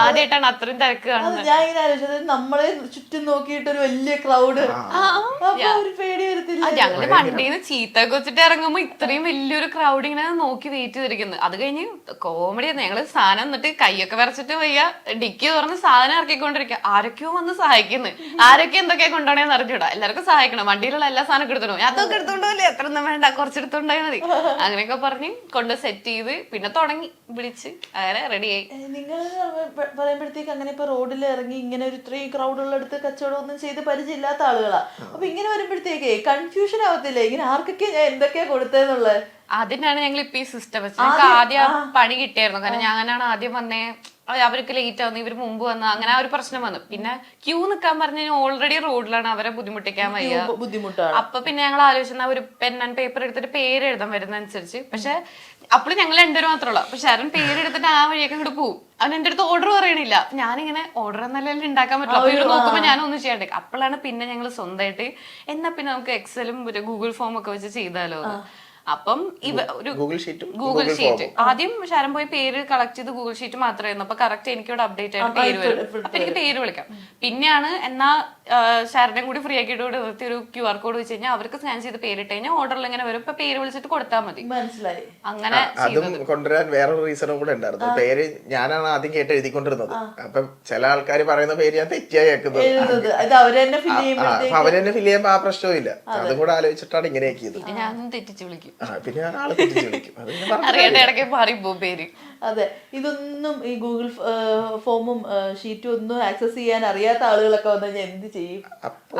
ആദ്യമായിട്ടാണ് അത്രയും തിരക്ക് കാണുന്നത്. ഞാൻ ഇങ്ങനെ ആലോചിച്ചത് നമ്മളെ ചുറ്റും നോക്കിയിട്ട് ഒരു വലിയ ക്രൗഡ്, പേടി വരത്തില്ല. ഞങ്ങള് വണ്ടിയിൽ നിന്ന് ചീത്ത വെച്ചിട്ട് ഇറങ്ങുമ്പോ ഇത്രയും വലിയൊരു ക്രൗഡ് ഇങ്ങനെ നോക്കി വെയിറ്റ് ചെയ്തിരിക്കുന്നത്. അത് കഴിഞ്ഞ് കോമഡിയാണ്. ഞങ്ങള് സാധനം എന്നിട്ട് കൈയൊക്കെ വരച്ചിട്ട് വയ്യ, ഡിക്കി തുറന്ന് സാധനം ഇറക്കിക്കൊണ്ടിരിക്കുക. ആരൊക്കെയോ വന്ന് സഹായിക്കുന്നു. ആരൊക്കെ എന്തൊക്കെയാ കൊണ്ടുപോകണേന്ന് അറിഞ്ഞൂടാ. എല്ലാവർക്കും സഹായിക്കണം. വണ്ടിയിലുള്ള എല്ലാ സാധനം എടുത്തോണ്ടോ, അതൊക്കെ എടുത്തോണ്ടോല്ലേ, എത്ര ഒന്നും വേണ്ട, കുറച്ചെടുത്തോണ്ടായി മതി. അങ്ങനെയൊക്കെ പറഞ്ഞ് കൊണ്ട് സെറ്റ് ചെയ്ത് പിന്നെ തുടങ്ങി വിളിച്ച് അങ്ങനെ റെഡിയായി. നിങ്ങൾ പറയുമ്പോഴത്തേക്ക് അങ്ങനെ ഇപ്പൊ റോഡിൽ ഇറങ്ങി ഇങ്ങനെ ഒരു ഇത്രയും ക്രൗഡ് ഉള്ളടുത്ത് കച്ചവടം ഒന്നും ചെയ്ത് പരിചയമില്ലാത്ത ആളുകളാ. അപ്പൊ ഇങ്ങനെ വരുമ്പോഴത്തേക്ക് കൺഫ്യൂഷൻ ആവത്തില്ലേ, ഇങ്ങനെ ആർക്കൊക്കെ ഞാൻ എന്തൊക്കെയാ കൊടുത്തതെന്നുള്ളത്? അതിനാണ് ഞങ്ങൾ ഇപ്പൊ ഈ സിസ്റ്റം വെച്ചത്. ഞങ്ങൾക്ക് ആദ്യം പണി കിട്ടിയായിരുന്നു, കാരണം ഞാനാണ് ആദ്യം വന്നേ, അവർക്ക് ലേറ്റ് ആവുന്നു, ഇവര് മുമ്പ് വന്നു, അങ്ങനെ ആ ഒരു പ്രശ്നം വന്നു. പിന്നെ ക്യൂ നിൽക്കാൻ പറഞ്ഞു കഴിഞ്ഞാൽ ഓൾറെഡി റോഡിലാണ്, അവരെ ബുദ്ധിമുട്ടിക്കാൻ വയ്യ, ബുദ്ധിമുട്ടാണ്. അപ്പൊ പിന്നെ ഞങ്ങൾ ആലോചിച്ച ഒരു പെൻ ആൻഡ് പേപ്പർ എടുത്തിട്ട് പേര് എഴുതാൻ വരുന്ന അനുസരിച്ച്. പക്ഷെ അപ്പോൾ ഞങ്ങൾ രണ്ടുപേരും മാത്രമല്ല. അപ്പൊ ശരൺ പേരെടുത്തിട്ട് ആ വഴിയൊക്കെ ഇങ്ങോട്ട് പോകും. അവൻ എന്റെ അടുത്ത് ഓർഡർ പറയണില്ല. ഞാനിങ്ങനെ ഓർഡർ എന്നല്ല ഉണ്ടാക്കാൻ പറ്റില്ല. അപ്പൊ ഇവര് നോക്കുമ്പോ ഞാനൊന്നും ചെയ്യണ്ടേ. അപ്പോഴാണ് പിന്നെ ഞങ്ങൾ സ്വന്തമായിട്ട് എന്നാ പിന്നെ നമുക്ക് എക്സലും ഒരു ഗൂഗിൾ ഫോം ഒക്കെ വെച്ച് ചെയ്താലോ. അപ്പം ഒരു ഗൂഗിൾ ഷീറ്റ് ആദ്യം ശരം പോയി പേര് കളക്ട് ചെയ്ത് ഗൂഗിൾ ഷീറ്റ് മാത്രമായിരുന്നു. അപ്പൊ കറക്റ്റ് എനിക്കിവിടെ അപ്ഡേറ്റ് ആയിട്ട് പേര് വരും. അപ്പൊ എനിക്ക് പേര് വിളിക്കാം. പിന്നെയാണ് എന്നാ ശരണിനും കൂടി ഫ്രീ ആക്കിയിട്ട് നിർത്തി ഒരു QR കോഡ് വെച്ച് കഴിഞ്ഞാൽ അവർക്ക് സ്കാൻ ചെയ്ത് പേരിട്ട് കഴിഞ്ഞാൽ ഓർഡറിൽ ഇങ്ങനെ വരും. ഇപ്പൊ പേര് വിളിച്ചിട്ട് കൊടുത്താൽ മതി. മനസ്സിലായി. അങ്ങനെ അതും കൊണ്ടുവരാൻ വേറൊരു റീസണും കൂടെ ഉണ്ടായിരുന്നു. പേര് ഞാനാണ് ആദ്യം കേട്ട് എഴുതിക്കൊണ്ടിരുന്നത്. അപ്പം ചില ആൾക്കാർ പറയുന്ന പേര് ഞാൻ തെറ്റിയായി കേൾക്കുന്നത്. അവരെന്നെ ഫില്ല് ചെയ്യുമ്പോ ആ പ്രശ്നവും ഇല്ല. അതും കൂടെ ആലോചിച്ചിട്ടാണ് ഇങ്ങനെ ആക്കിയത്. ഞാനൊന്നും തെറ്റിച്ച് വിളിക്കും. പിന്നെ ഞാൻ ആളെ തെറ്റിച്ച് വിളിക്കും. അറിയാണ്ട് ഇടയ്ക്ക് മാറിപ്പോ പേര്. അതെ, ഇതൊന്നും ഈ ഗൂഗിൾ ഫോമും ഷീറ്റും ഒന്നും ആക്സസ് ചെയ്യാൻ അറിയാത്ത ആളുകളൊക്കെ വന്നു കഴിഞ്ഞാൽ എന്ത് ചെയ്യും?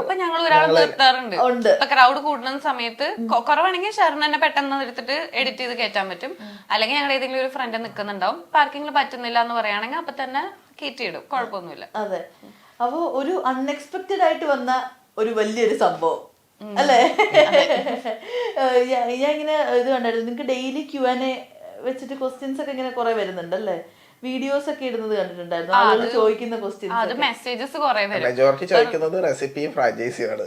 അപ്പൊ ഞങ്ങൾ ഒരാൾ നിർത്താറുണ്ട്. ഇപ്പൊ ക്രൗഡ് കൂടുന്ന സമയത്ത് കുറവാണെങ്കിൽ ഷെറിന് തന്നെ പെട്ടെന്ന് എടുത്തിട്ട് എഡിറ്റ് ചെയ്ത് കയറ്റാൻ പറ്റും. അല്ലെങ്കിൽ ഞങ്ങൾ ഏതെങ്കിലും ഒരു ഫ്രണ്ട് നിൽക്കുന്നുണ്ടാവും, പാർക്കിംഗിൽ പറ്റുന്നില്ല എന്ന് പറയുകയാണെങ്കിൽ അപ്പൊ തന്നെ കയറ്റിയിടും, കുഴപ്പമൊന്നുമില്ല. അതെ, അപ്പൊ ഒരു അൺഎക്സ്പെക്റ്റഡ് ആയിട്ട് വന്ന ഒരു വലിയൊരു സംഭവം അല്ലേ? ഞാൻ ഇങ്ങനെ ഇത് കണ്ടായിരുന്നു, നിങ്ങൾക്ക് ഡെയിലി Q&A വെച്ചിട്ട് ക്വസ്റ്റ്യൻസ് ഒക്കെ ഇങ്ങനെ കുറെ വരുന്നുണ്ടല്ലേ? വീഡിയോസ് ഒക്കെ ഇടുന്നത് കണ്ടിട്ടുണ്ടായിരുന്നു, ആളുകൾ ചോദിക്കുന്ന ക്വസ്റ്റ്യൻസ്. അത് മെസ്സേജസ് കുറെ വരും. മെജോറിറ്റി ചോദിക്കുന്നത് റെസിപ്പിയും ഫ്രാഞ്ചൈസിയാണ്.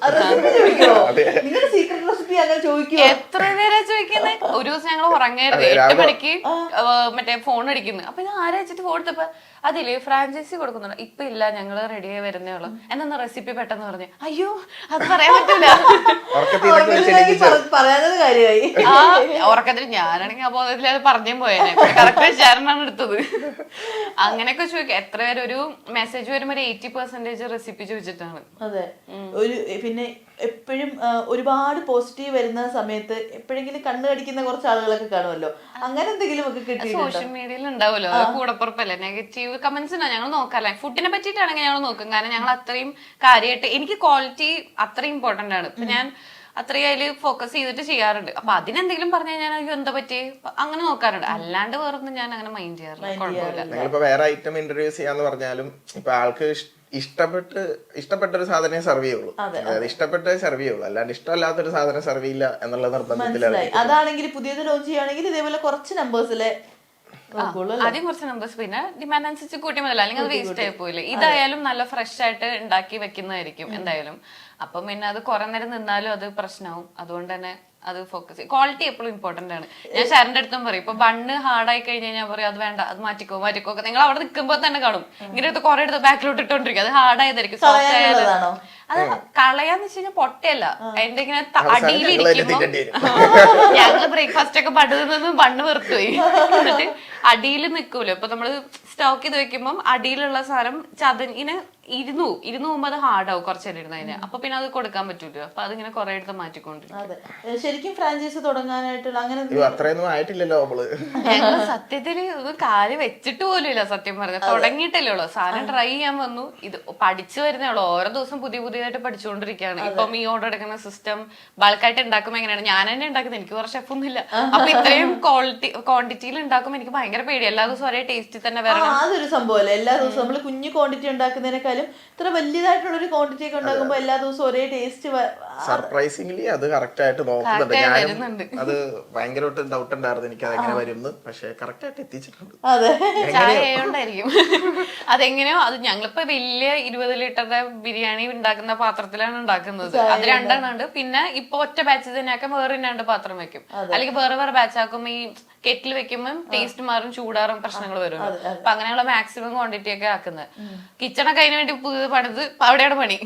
നിങ്ങളുടെ സീക്രട്ട് റെസിപ്പി അങ്ങനെ ചോദിക്കുമോ? എത്ര പേരാ ചോദിക്കുന്നത്? ഒരു ദിവസം ഞങ്ങൾ ഉറങ്ങായിരുന്നു, 8 മണിക്ക് മറ്റേ ഫോൺ അടിക്കുന്നു. അപ്പൊ ഇത് ആരാ വെച്ചിട്ട് ഫോൺ എടുത്തപ്പോ അതില് ഫ്രാഞ്ചൈസി കൊടുക്കുന്നുണ്ട്. ഇപ്പൊ ഇല്ല, ഞങ്ങള് റെഡി ആയി വരുന്നേ ഉള്ളു. എന്നാ റെസിപ്പി പെട്ടെന്ന് പറഞ്ഞു. അയ്യോ അത് പറയാൻ പറ്റൂല. പറയാനത് കാര്യമായി. ഉറക്കത്തിൽ ഞാനാണെങ്കിൽ അപ്പൊ അത് പറഞ്ഞേ പോയേനെ. കറക്റ്റ് ശരണാണ് എടുത്തത്. അങ്ങനെയൊക്കെ ചോദിക്കാം. എത്ര പേര് ഒരു മെസ്സേജ് വരുമ്പോ 80% റെസിപ്പി ചോദിച്ചിട്ടാണ്. അതെ, ഒരു പിന്നെ എപ്പോഴും ഒരുപാട് പോസിറ്റീവ് വരുന്ന സമയത്ത് എപ്പോഴെങ്കിലും കണ്ണു കടിക്കുന്ന കുറച്ച് ആളുകളൊക്കെ കാണുമല്ലോ, അങ്ങനെ എന്തെങ്കിലും ഒക്കെ കിട്ടിയിട്ടുണ്ടോ? സോഷ്യൽ മീഡിയയിൽ ഉണ്ടാവുമല്ലോ, കൂടപ്പുറപ്പല്ലേ. നെഗറ്റീവ് കമന്റ്സ് ഉണ്ടോ? ഞങ്ങൾ നോക്കാല്ലേ. ഫുഡിനെ പറ്റിയിട്ടാണെങ്കിൽ ഞങ്ങൾ നോക്കും, കാരണം ഞങ്ങൾ അത്രയും കാര്യമായിട്ട്, എനിക്ക് ക്വാളിറ്റി അത്രയും ഇമ്പോർട്ടന്റ് ആണ്. ഇപ്പൊ ഞാൻ അത്രയും അതിൽ ഫോക്കസ് ചെയ്തിട്ട് ചെയ്യാറുണ്ട്. അപ്പൊ അതിനെന്തെങ്കിലും പറഞ്ഞു കഴിഞ്ഞാൽ അയ്യോ എന്താ പറ്റി അങ്ങനെ നോക്കാറുണ്ട്. അല്ലാണ്ട് വേറൊന്നും ഞാൻ അങ്ങനെ മൈൻഡ് ചെയ്യാറില്ല. കുഴപ്പമില്ല. നിങ്ങളിപ്പോ വേറെ ഐറ്റം ഇൻട്രൊഡ്യൂസ് ചെയ്യാന്ന് പറഞ്ഞാലും ഇപ്പൊ ആൾക്ക് ഇഷ്ടപ്പെട്ട ഒരു സാധനം സെർവ് ചെയ്യുള്ളൂ. അതായത് ഇഷ്ടപ്പെട്ട സെർവ് ചെയ്യുള്ളൂ, അല്ലാണ്ട് ഇഷ്ടമല്ലാത്തൊരു സാധനം സെർവ് ചെയ്യില്ല എന്നുള്ള നിർബന്ധത്തിലാണ്. അതാണെങ്കിൽ പുതിയത് ലോഞ്ച് ചെയ്യുകയാണെങ്കിൽ ഇതേപോലെ കുറച്ച് നമ്പേഴ്സിലെ ആദ്യം കുറച്ച് നമ്പേഴ്സ്, പിന്നെ ഡിമാൻഡ് അനുസരിച്ച് കൂട്ടി മതി, അല്ലെങ്കിൽ അത് വേസ്റ്റ് ആയി പോയില്ലേ. ഇതായാലും നല്ല ഫ്രഷ് ആയിട്ട് ഉണ്ടാക്കി വെക്കുന്നതായിരിക്കും എന്തായാലും. അപ്പം പിന്നെ അത് കുറെ നേരം നിന്നാലും അത് പ്രശ്നമാവും. അതുകൊണ്ട് തന്നെ അത് ഫോക്കസ് ചെയ്യും. ക്വാളിറ്റി എപ്പോഴും ഇമ്പോർട്ടന്റ് ആണ്. ഞാൻ ഷാറിന്റെ അടുത്തും പറയും, ഇപ്പൊ ബണ്ണ് ഹാർഡായി കഴിഞ്ഞാൽ ഞാൻ പറയും അത് വേണ്ട, അത് മാറ്റിക്കോ ഒക്കെ. നിങ്ങൾ അവിടെ നിൽക്കുമ്പോൾ തന്നെ കാണും ഇങ്ങനെ എടുത്ത് കുറെ എടുത്ത് ബാക്കിലോട്ട് ഇട്ടോണ്ടിരിക്കും. അത് ഹാർഡായതായിരിക്കും. സോഫ്റ്റ് ആയാലും അത് കളയാന്ന് വെച്ച് കഴിഞ്ഞാൽ പൊട്ടയല്ല, അതിന്റെ ഇങ്ങനെ അടിയിലിരിക്കുമ്പോ ഞങ്ങള് ബ്രേക്ക്ഫാസ്റ്റ് ഒക്കെ പടുന്നത് ബണ്ണ് വെറുത്തുപോയി. എന്നിട്ട് അടിയിൽ നിൽക്കൂലോ, ഇപ്പൊ നമ്മള് സ്റ്റോക്ക് ചെയ്ത് വെക്കുമ്പോൾ അടിയിലുള്ള സാധനം ഇങ്ങനെ ഇരുന്നു പോകുമ്പോ അത് ഹാർഡാവും കുറച്ചേരം ഇരുന്ന് കഴിഞ്ഞാൽ. അപ്പൊ പിന്നെ അത് കൊടുക്കാൻ പറ്റൂല. അപ്പൊ അതിങ്ങനെ കുറെ എടുത്ത് മാറ്റിക്കൊണ്ടിരിക്കും. ശരിക്കും ഫ്രാഞ്ചൈസി തുടങ്ങാനായിട്ടുള്ള അങ്ങനെ അത്രയൊന്നും ആയിട്ടില്ലല്ലോ നമ്മള്. ഞങ്ങള് സത്യത്തില് ഇത് കാല് വെച്ചിട്ട് പോലും ഇല്ല, സത്യം പറഞ്ഞ തുടങ്ങിയിട്ടല്ലേ ഉള്ളൂ. സാധനം ട്രൈ ചെയ്യാൻ വന്നു, ഇത് പഠിച്ചു വരുന്നേ ഉള്ളൂ. ഓരോ ദിവസം പുതിയതായിട്ട് പഠിച്ചുകൊണ്ടിരിക്കുകയാണ്. ഇപ്പം ഈ ഓർഡർ എടുക്കുന്ന സിസ്റ്റം ബൾക്കായിട്ട് ഉണ്ടാക്കുമ്പോൾ എങ്ങനെയാണ് ഞാൻ തന്നെ ഉണ്ടാക്കുന്നത്. എനിക്ക് കുറച്ച് ഷെഫൊന്നും ഇല്ല. അപ്പൊ ഇത്രയും ക്വാണ്ടിറ്റിയിൽ ഉണ്ടാക്കുമ്പോൾ എനിക്ക് ഭയങ്കര പേടി. എല്ലാ ദിവസവും ഒരേ ടേസ്റ്റിൽ തന്നെ വരണം. അതൊരു സംഭവമല്ലേ, എല്ലാ ദിവസവും നമ്മള് കുഞ്ഞു ക്വാണ്ടിറ്റി ഉണ്ടാക്കുന്നതിനേക്കാളും ഇത്ര വലിയതായിട്ടുള്ള ഒരു ക്വാണ്ടിറ്റി ഒക്കെ ഉണ്ടാക്കുമ്പോൾ എല്ലാ ദിവസവും ഒരേ ടേസ്റ്റ്. സർപ്രൈസിംഗ്ലി അത് കറക്റ്റ് ആയിട്ട് നോക്കുന്നുണ്ട്. ഞാനും അത് ഭയങ്കരമായിട്ട് ഡൗട്ട് ഉണ്ടായിരുന്നു എനിക്ക് അതെങ്ങനെ വരും, പക്ഷെ കറക്റ്റ് ആയിട്ട് എത്തിച്ചിട്ടുണ്ട്. ചായ ആയോണ്ടായിരിക്കും. അതെങ്ങനെയോ അത് ഞങ്ങളിപ്പോ വലിയ 20 ലിറ്ററിന്റെ ബിരിയാണി ഉണ്ടാക്കുന്ന പാത്രത്തിലാണ് ഉണ്ടാക്കുന്നത്. അത് 2 ഉണ്ട്. പിന്നെ ഇപ്പൊ ഒറ്റ ബാച്ച് തന്നെയാക്കാൻ വേറെ 2 പാത്രം വെക്കും. അല്ലെങ്കിൽ വേറെ ബാച്ച് ആക്കുമ്പോ ഈ കെറ്റിൽ വെക്കുമ്പോൾ ടേസ്റ്റ് മാറും, ചൂടാറും പ്രശ്നങ്ങൾ വരും. അപ്പൊ അങ്ങനെയുള്ള മാക്സിമം ക്വാണ്ടിറ്റി ഒക്കെ ആക്കുന്നത്. കിച്ചണൊക്കെ അതിന് വേണ്ടി പുതിയത് പണിത് അവിടെയാണ് പണി.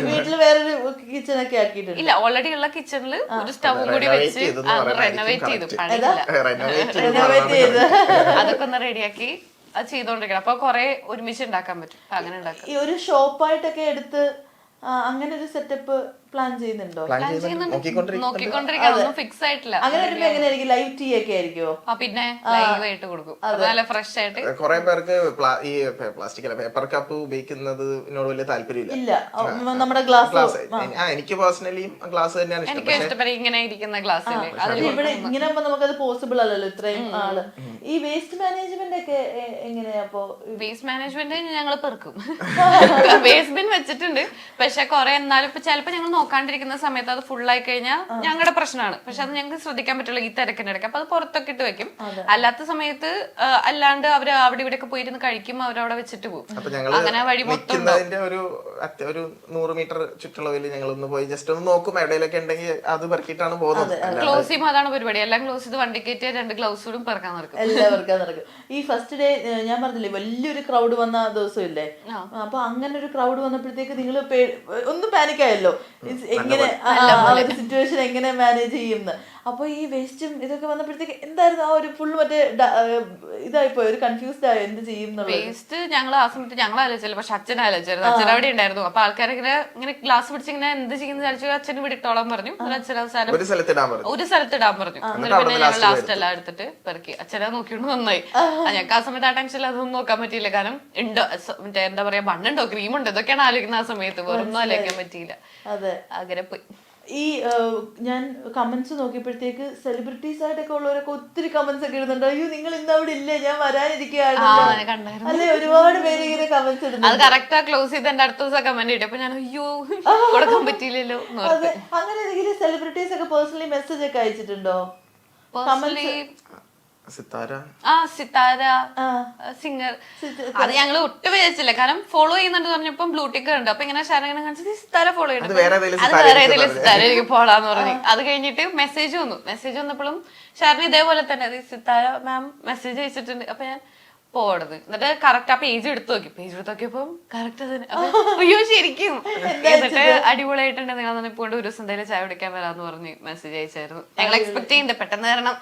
വീട്ടില് വേറൊരു കിച്ചണൊക്കെ ആക്കിയിട്ടുണ്ട്. ഇല്ല, ഓൾറെഡി ഉള്ള കിച്ചണില് ഒരു സ്റ്റവ് കൂടി വെച്ച് റെനോവേറ്റ് ചെയ്തു. അതൊക്കെ ഒന്ന് റെഡിയാക്കി അത് ചെയ്തോണ്ടിരിക്കണം. അപ്പൊ കൊറേ ഒരുമിച്ച് ഉണ്ടാക്കാൻ പറ്റും. അങ്ങനെ ഉണ്ടാക്കാം. ഈ ഒരു ഷോപ്പായിട്ടൊക്കെ എടുത്ത് അങ്ങനെ ഒരു സെറ്റപ്പ് പ്ലാൻ ചെയ്യുന്നുണ്ടോ? നോക്കിക്കൊണ്ടിരിക്കണം, ഒന്നും ഫിക്സ് ആയിട്ടില്ല. അങ്ങനെ വരുമ്പോ എങ്ങനെയായിരിക്കും? ലൈവ് ടീ ഒക്കെ ആയിരിക്കുമോ? പിന്നെ ലൈവ് ആയിട്ട് കൊടുക്കും, നല്ല ഫ്രഷ് ആയിട്ട്. കുറെ പേർക്ക് ഈ പ്ലാസ്റ്റിക് അല്ല പേപ്പർ കപ്പ് ഉപയോഗിക്കുന്നതിനോട് വലിയ താല്പര്യമില്ല. ഇല്ല, നമ്മുടെ ഗ്ലാസ്. എനിക്ക് പേഴ്സണലി ഗ്ലാസ് തന്നെയാണ് ഇഷ്ടം. എനിക്ക് ഇഷ്ടപ്പെട്ട ഇങ്ങനെ ഇരിക്കുന്ന ഗ്ലാസ്സില്. ഇവിടെ ഇങ്ങനെ ആകുമ്പോ നമുക്കത് പോസിബിൾ അല്ലല്ലോ, ഇത്രയും ആള്. ഈ വേസ്റ്റ് മാനേജ്മെന്റ് ഒക്കെ എങ്ങനെയാ? അപ്പൊ വേസ്റ്റ് മാനേജ്മെന്റ് ഞങ്ങൾ പെറുക്കും. വേസ്റ്റ് ബിൻ വെച്ചിട്ടുണ്ട്, പക്ഷെ കുറെ എന്നാലും ഇപ്പൊ ചിലപ്പോ ഞങ്ങൾ നോക്കാണ്ടിരിക്കുന്ന സമയത്ത് അത് ഫുൾ ആയി കഴിഞ്ഞാൽ ഞങ്ങളുടെ പ്രശ്നമാണ്. പക്ഷെ അത് ഞങ്ങൾക്ക് ശ്രദ്ധിക്കാൻ പറ്റുള്ളൂ ഈ തിരക്കിന്റെ ഇടയ്ക്ക്. അപ്പൊ അത് പുറത്തൊക്കെ ഇട്ട് വെക്കും. അല്ലാത്ത സമയത്ത് അല്ലാണ്ട് അവര് അവിടെ ഇവിടെ ഒക്കെ പോയിരുന്ന് കഴിക്കും, അവരവിടെ വെച്ചിട്ട് പോകും. അങ്ങനെ വഴി മൊത്തം ഒരു 100 മീറ്റർ ചുറ്റളവിൽ ഞങ്ങൾ ഒന്ന് പോയി ജസ്റ്റ് ഒന്ന് നോക്കും, എവിടെയൊക്കെ ഉണ്ടെങ്കിൽ അത് പെറുക്കിയിട്ടാണ് പോകുന്നത്. ക്ലോസ് ചെയ്യുമ്പോൾ അതാണ് പരിപാടി. എല്ലാം ക്ലോസ് ചെയ്ത് വണ്ടി കയറ്റിയ 2 ഗ്ലൗസും പെറുക്കാൻ നടക്കും. എല്ലാം പെറുക്കാൻ നടക്കും. ഈ ഫസ്റ്റ് ഡേ ഞാൻ പറഞ്ഞില്ലേ വലിയൊരു ക്രൗഡ് വന്ന ദിവസം ഇല്ലേ, അപ്പൊ അങ്ങനെ ഒരു ക്രൗഡ് വന്നപ്പോഴത്തേക്ക് നിങ്ങൾ ഒന്ന് പാനിക് ആയല്ലോ, എങ്ങനെ സിറ്റുവേഷൻ എങ്ങനെ മാനേജ് ചെയ്യുന്ന. അപ്പൊ ഈ വേസ്റ്റും ഇതൊക്കെ വന്നപ്പോഴത്തേക്ക് എന്തായിരുന്നു ആ ഒരു ഫുൾ മറ്റേ ഇതായിപ്പോയി, ഒരു കൺഫ്യൂസ്ഡ് ആയോ എന്ത് ചെയ്യും? വേസ്റ്റ് ഞങ്ങൾ ആ സമയത്ത് ഞങ്ങൾ ആലോചിച്ചല്ലോ, പക്ഷെ അച്ഛൻ ആലോചിച്ചായിരുന്നു. അച്ഛൻ അവിടെ ഉണ്ടായിരുന്നു. അപ്പൊ ആൾക്കാരെ ഇങ്ങനെ ഗ്ലാസ് പിടിച്ച് ഇങ്ങനെ എന്ത് ചെയ്യുന്ന വിചാരിച്ചു. അച്ഛൻ ഇവിടെ ഇട്ടോളാൻ പറഞ്ഞു. അച്ഛൻ ഒരു സ്ഥലത്ത് ഇടാൻ പറഞ്ഞു. എന്നിട്ട് പിന്നെ ഞങ്ങൾ ലാസ്റ്റ് എല്ലാം എടുത്തിട്ട് പെറുക്കി. അച്ഛനെ നോക്കിയോണ്ട് നന്നായി. ഞങ്ങൾക്ക് ആ സമയത്ത് ആ ടെൻഷനിൽ അതൊന്നും നോക്കാൻ പറ്റിയില്ല. കാരണം ഉണ്ടോ മറ്റേ എന്താ പറയാ, ബണ്ണുണ്ടോ ക്രീമുണ്ടോ ഇതൊക്കെയാണ് ആലോചിക്കുന്ന ആ സമയത്ത്. വേറൊന്നും ആലോചിക്കാൻ പറ്റിയില്ല. അതെ, അങ്ങനെ പോയി. ഈ ഞാൻ കമന്റ്സ് നോക്കിയപ്പോഴത്തേക്ക് സെലിബ്രിറ്റീസ് ആയിട്ടൊക്കെ ഉള്ളവരൊക്കെ ഒത്തിരി കമന്റ്സ് ഒക്കെ ഇടുന്നുണ്ട്. അയ്യോ നിങ്ങൾ ഇന്ന് അവിടെ ഇല്ലേ, ഞാൻ വരാനിരിക്കുകയാണ് അല്ലെ, ഒരുപാട് പേര് ഇങ്ങനെ കമന്റ്സ് ഇടുന്നു. അത് കറക്റ്റാ ക്ലോസ് ചെയ്ത് എന്റെ അടുത്ത ദിവസം കമന്റ് ഇട്ടു. അപ്പൊ ഞാൻ അയ്യോ കൊടുക്കാൻ പറ്റിയില്ലല്ലോ. അങ്ങനെ ഏതെങ്കിലും സെലിബ്രിറ്റീസ് ഒക്കെ പേഴ്സണലി മെസ്സേജ് ഒക്കെ അയച്ചിട്ടുണ്ടോ? സിത്താര സിംഗർ, അത് ഞങ്ങൾ ഒട്ടും വിചാരിച്ചില്ല. കാരണം ഫോളോ ചെയ്യുന്നുണ്ട് പറഞ്ഞപ്പോ ബ്ലൂടിക്ക് ഉണ്ട്. അപ്പൊ ഇങ്ങനെ ഷാരങ്ങനെ കാണിച്ചത് സിത്താര ഫോളോ ചെയ്യുന്നുണ്ട്, അത് വേറെ ഏതെങ്കിലും സിത്താര എനിക്ക് പോടാന്ന് പറഞ്ഞു. അത് കഴിഞ്ഞിട്ട് മെസ്സേജ് വന്നപ്പോഴും ഷാരന് ഇതേപോലെ തന്നെ സിത്താര മാം മെസ്സേജ് അയച്ചിട്ടുണ്ട്. അപ്പൊ ഞാൻ പോടത്. എന്നിട്ട് കറക്റ്റ് ആ പേജ് എടുത്ത് നോക്കിയപ്പോ കറക്റ്റ് തന്നെ. അയ്യോ ശരിക്കും. എന്നിട്ട് അടിപൊളിയായിട്ടുണ്ട്, നിങ്ങൾ ഇപ്പൊ ഒരു ദിവസം എന്തായാലും ചായ കുടിക്കാൻ വരാന്ന് പറഞ്ഞ് മെസ്സേജ് അയച്ചായിരുന്നു. ഞങ്ങൾ എക്സ്പെക്ട് ചെയ്യുന്നുണ്ട് പെട്ടെന്ന് തരണം.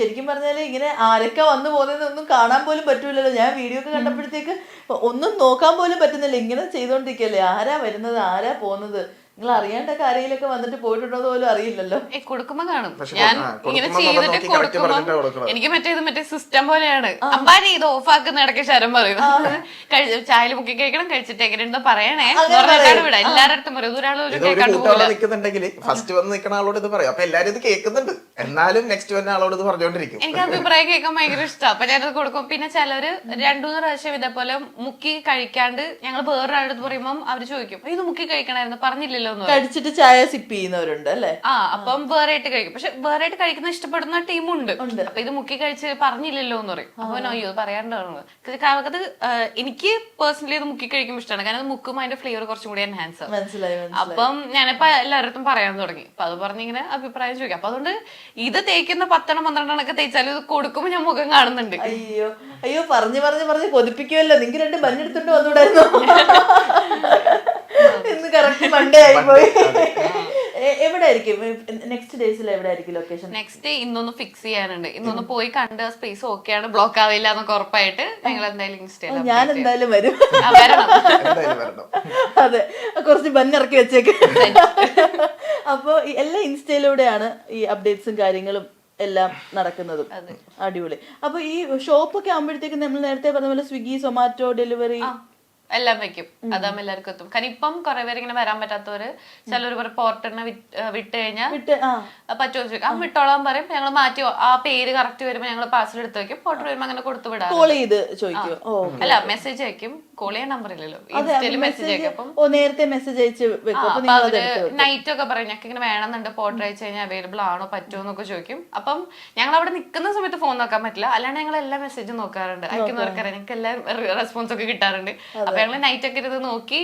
ശരിക്കും പറഞ്ഞാല് ഇങ്ങനെ ആരൊക്കെ വന്നു പോകുന്നതൊന്നും കാണാൻ പോലും പറ്റൂലല്ലോ. ഞാൻ വീഡിയോ ഒക്കെ കണ്ടപ്പോഴത്തേക്ക് ഒന്നും നോക്കാൻ പോലും പറ്റുന്നില്ല. ഇങ്ങനെ ചെയ്തോണ്ടിരിക്കല്ലേ, ആരാ വരുന്നത് ആരാ പോകുന്നത്. നിങ്ങൾ അറിയാണ്ടൊക്കെ ആരെങ്കിലൊക്കെ വന്നിട്ട് പോയിട്ടുണ്ടോ പോലും അറിയില്ലല്ലോ. കൊടുക്കുമ്പോ കാണും. ഞാൻ ഇങ്ങനെ ചെയ്തിട്ട് കൊടുക്കുമ്പോ എനിക്ക് മറ്റേ സിസ്റ്റം പോലെയാണ്. അമ്പാനി ഇത് ഓഫ് ആക്കുന്ന ഇടയ്ക്ക് ശരം പറയും. ചായയിൽ മുക്കി കഴിക്കണം, കഴിച്ചിട്ട് എങ്ങനെയുണ്ടോ പറയണേ വിടാം. എല്ലാരുടെ അടുത്തും പറയും. ഒരാളുണ്ടെങ്കിൽ ഫസ്റ്റ് വന്ന് നിൽക്കുന്ന ആളോട് ഇത് പറയും. അപ്പൊ എല്ലാരും ഇത് കേൾക്കുന്നുണ്ട്, എന്നാലും നെക്സ്റ്റ് വന്ന ആളോട് ഇത് പറഞ്ഞോണ്ടിരിക്കും. എനിക്ക് അഭിപ്രായം കേൾക്കാൻ ഭയങ്കര ഇഷ്ടമാണ്. അപ്പൊ ഞാനത് കൊടുക്കും. പിന്നെ ചിലര് 2-3 പ്രാവശ്യം ഇതേപോലെ മുക്കി കഴിക്കാണ്ട് ഞങ്ങൾ വേറൊരാളുടെ പറയുമ്പോൾ അവര് ചോദിക്കും, ഇത് മുക്കി കഴിക്കണായിരുന്നു പറഞ്ഞില്ലല്ലോ. കഴിച്ചിട്ട് ചായ സിപ്പ് ചെയ്യുന്നവരുണ്ട് അല്ലെ. അപ്പം വേറെ ആയിട്ട് കഴിക്കും. പക്ഷെ വേറെ ആയിട്ട് കഴിക്കുന്ന ഇഷ്ടപ്പെടുന്ന ടീമുണ്ട്. അപ്പൊ ഇത് മുക്കി കഴിച്ച് പറഞ്ഞില്ലല്ലോ എന്ന് പറയും. അപ്പൊ അയ്യോ അത് പറയാണ്ടാണ്. അത് എനിക്ക് പേഴ്സണലി അത് മുക്കി കഴിക്കുമ്പോൾ ഇഷ്ടമാണ്. കാരണം അത് മുക്കും അതിന്റെ ഫ്ലേവർ കുറച്ചും കൂടി എൻഹാൻസ് ആവും. അപ്പം ഞാനിപ്പോ എല്ലാവരുടെ പറയാൻ തുടങ്ങി. അപ്പൊ അത് പറഞ്ഞിങ്ങനെ അഭിപ്രായം ചോദിക്കും. അപ്പൊ അതുകൊണ്ട് ഇത് തേക്കുന്ന 10-12 തേച്ചാലും ഇത് കൊടുക്കുമ്പോ ഞാൻ മുഖം കാണുന്നുണ്ട്. അയ്യോ പറഞ്ഞു കൊതിപ്പിക്കുമല്ലോ. നിങ്ങൾക്ക് 2 ബന്നെടുത്തിട്ട് വന്നൂടായിരുന്നു. ഇന്ന് കറക്റ്റ് മൺഡേ ആയിപ്പോയി. എവിടെ ആയിരിക്കും നെക്സ്റ്റ് ഡേയ്സിൽ? എവിടെ ആയിരിക്കും ലൊക്കേഷൻ? നെക്സ്റ്റ് ഇന്നൊന്ന് ഫിക്സ് ചെയ്യാനുണ്ട്. ഇന്നൊന്ന് പോയി കണ്ട് സ്പേസ് ഓക്കെയാണ്, ബ്ലോക്ക് ആവില്ല എന്നൊക്കെ ഉറപ്പായിട്ട് ഞങ്ങൾ എന്തായാലും ഇൻസ്റ്റയിൽ ഞാൻ എന്തായാലും വരും. അതെ, കുറച്ച് ബന്നിറക്കി വെച്ചേക്ക്. അപ്പൊ എല്ലാ ഇൻസ്റ്റയിലൂടെയാണ് ഈ അപ്ഡേറ്റ്സും കാര്യങ്ങളും എല്ലാം നടക്കുന്നതും. അടിപൊളി. അപ്പൊ ഈ ഷോപ്പൊക്കെ ആകുമ്പോഴത്തേക്കും നമ്മൾ നേരത്തെ പറഞ്ഞ പോലെ സ്വിഗ്ഗി, സൊമാറ്റോ ഡെലിവറി എല്ലാം വെക്കും. അതാകുമ്പോ എല്ലാവർക്കും എത്തും. കാരണം ഇപ്പം കുറെ പേര് ഇങ്ങനെ വരാൻ പറ്റാത്തവര് ചിലർ പോർട്ടറിനെ വിട്ട് കഴിഞ്ഞാൽ പറ്റുമോ ചോദിക്കും. ആ വിട്ടോളാൻ പറയും. ഞങ്ങൾ മാറ്റി ആ പേര് കറക്റ്റ് വരുമ്പോ ഞങ്ങൾ പാർസൽ എടുത്ത് വെക്കും. പോർട്ടർ വരുമ്പോ അങ്ങനെ കൊടുത്തു വിടാം. അല്ല മെസ്സേജ് അയക്കും. കോൾ ചെയ്യാൻ നമ്പർ ഇല്ലല്ലോ, ഇൻസ്റ്റയിൽ മെസ്സേജ് അയക്കും. നേരത്തെ മെസ്സേജ് അയച്ച് നൈറ്റ് ഒക്കെ പറയും ഞങ്ങൾക്ക് ഇങ്ങനെ വേണമെന്നുണ്ട്, പോർട്ടർ അയച്ചു കഴിഞ്ഞാൽ അവൈലബിൾ ആണോ പറ്റുമോ എന്നൊക്കെ ചോദിക്കും. അപ്പം ഞങ്ങൾ അവിടെ നിൽക്കുന്ന സമയത്ത് ഫോൺ നോക്കാൻ പറ്റില്ല. അല്ലാണ്ട് ഞങ്ങൾ എല്ലാ മെസ്സേജും നോക്കാറുണ്ട്. അയക്കുന്നവർക്കറിയാം, ഞങ്ങൾക്ക് എല്ലാ റെസ്പോൺസ് ഒക്കെ കിട്ടാറുണ്ട്. അപ്പൊ ഞങ്ങൾ നൈറ്റ് ഒക്കെ ഇരുന്ന് നോക്കി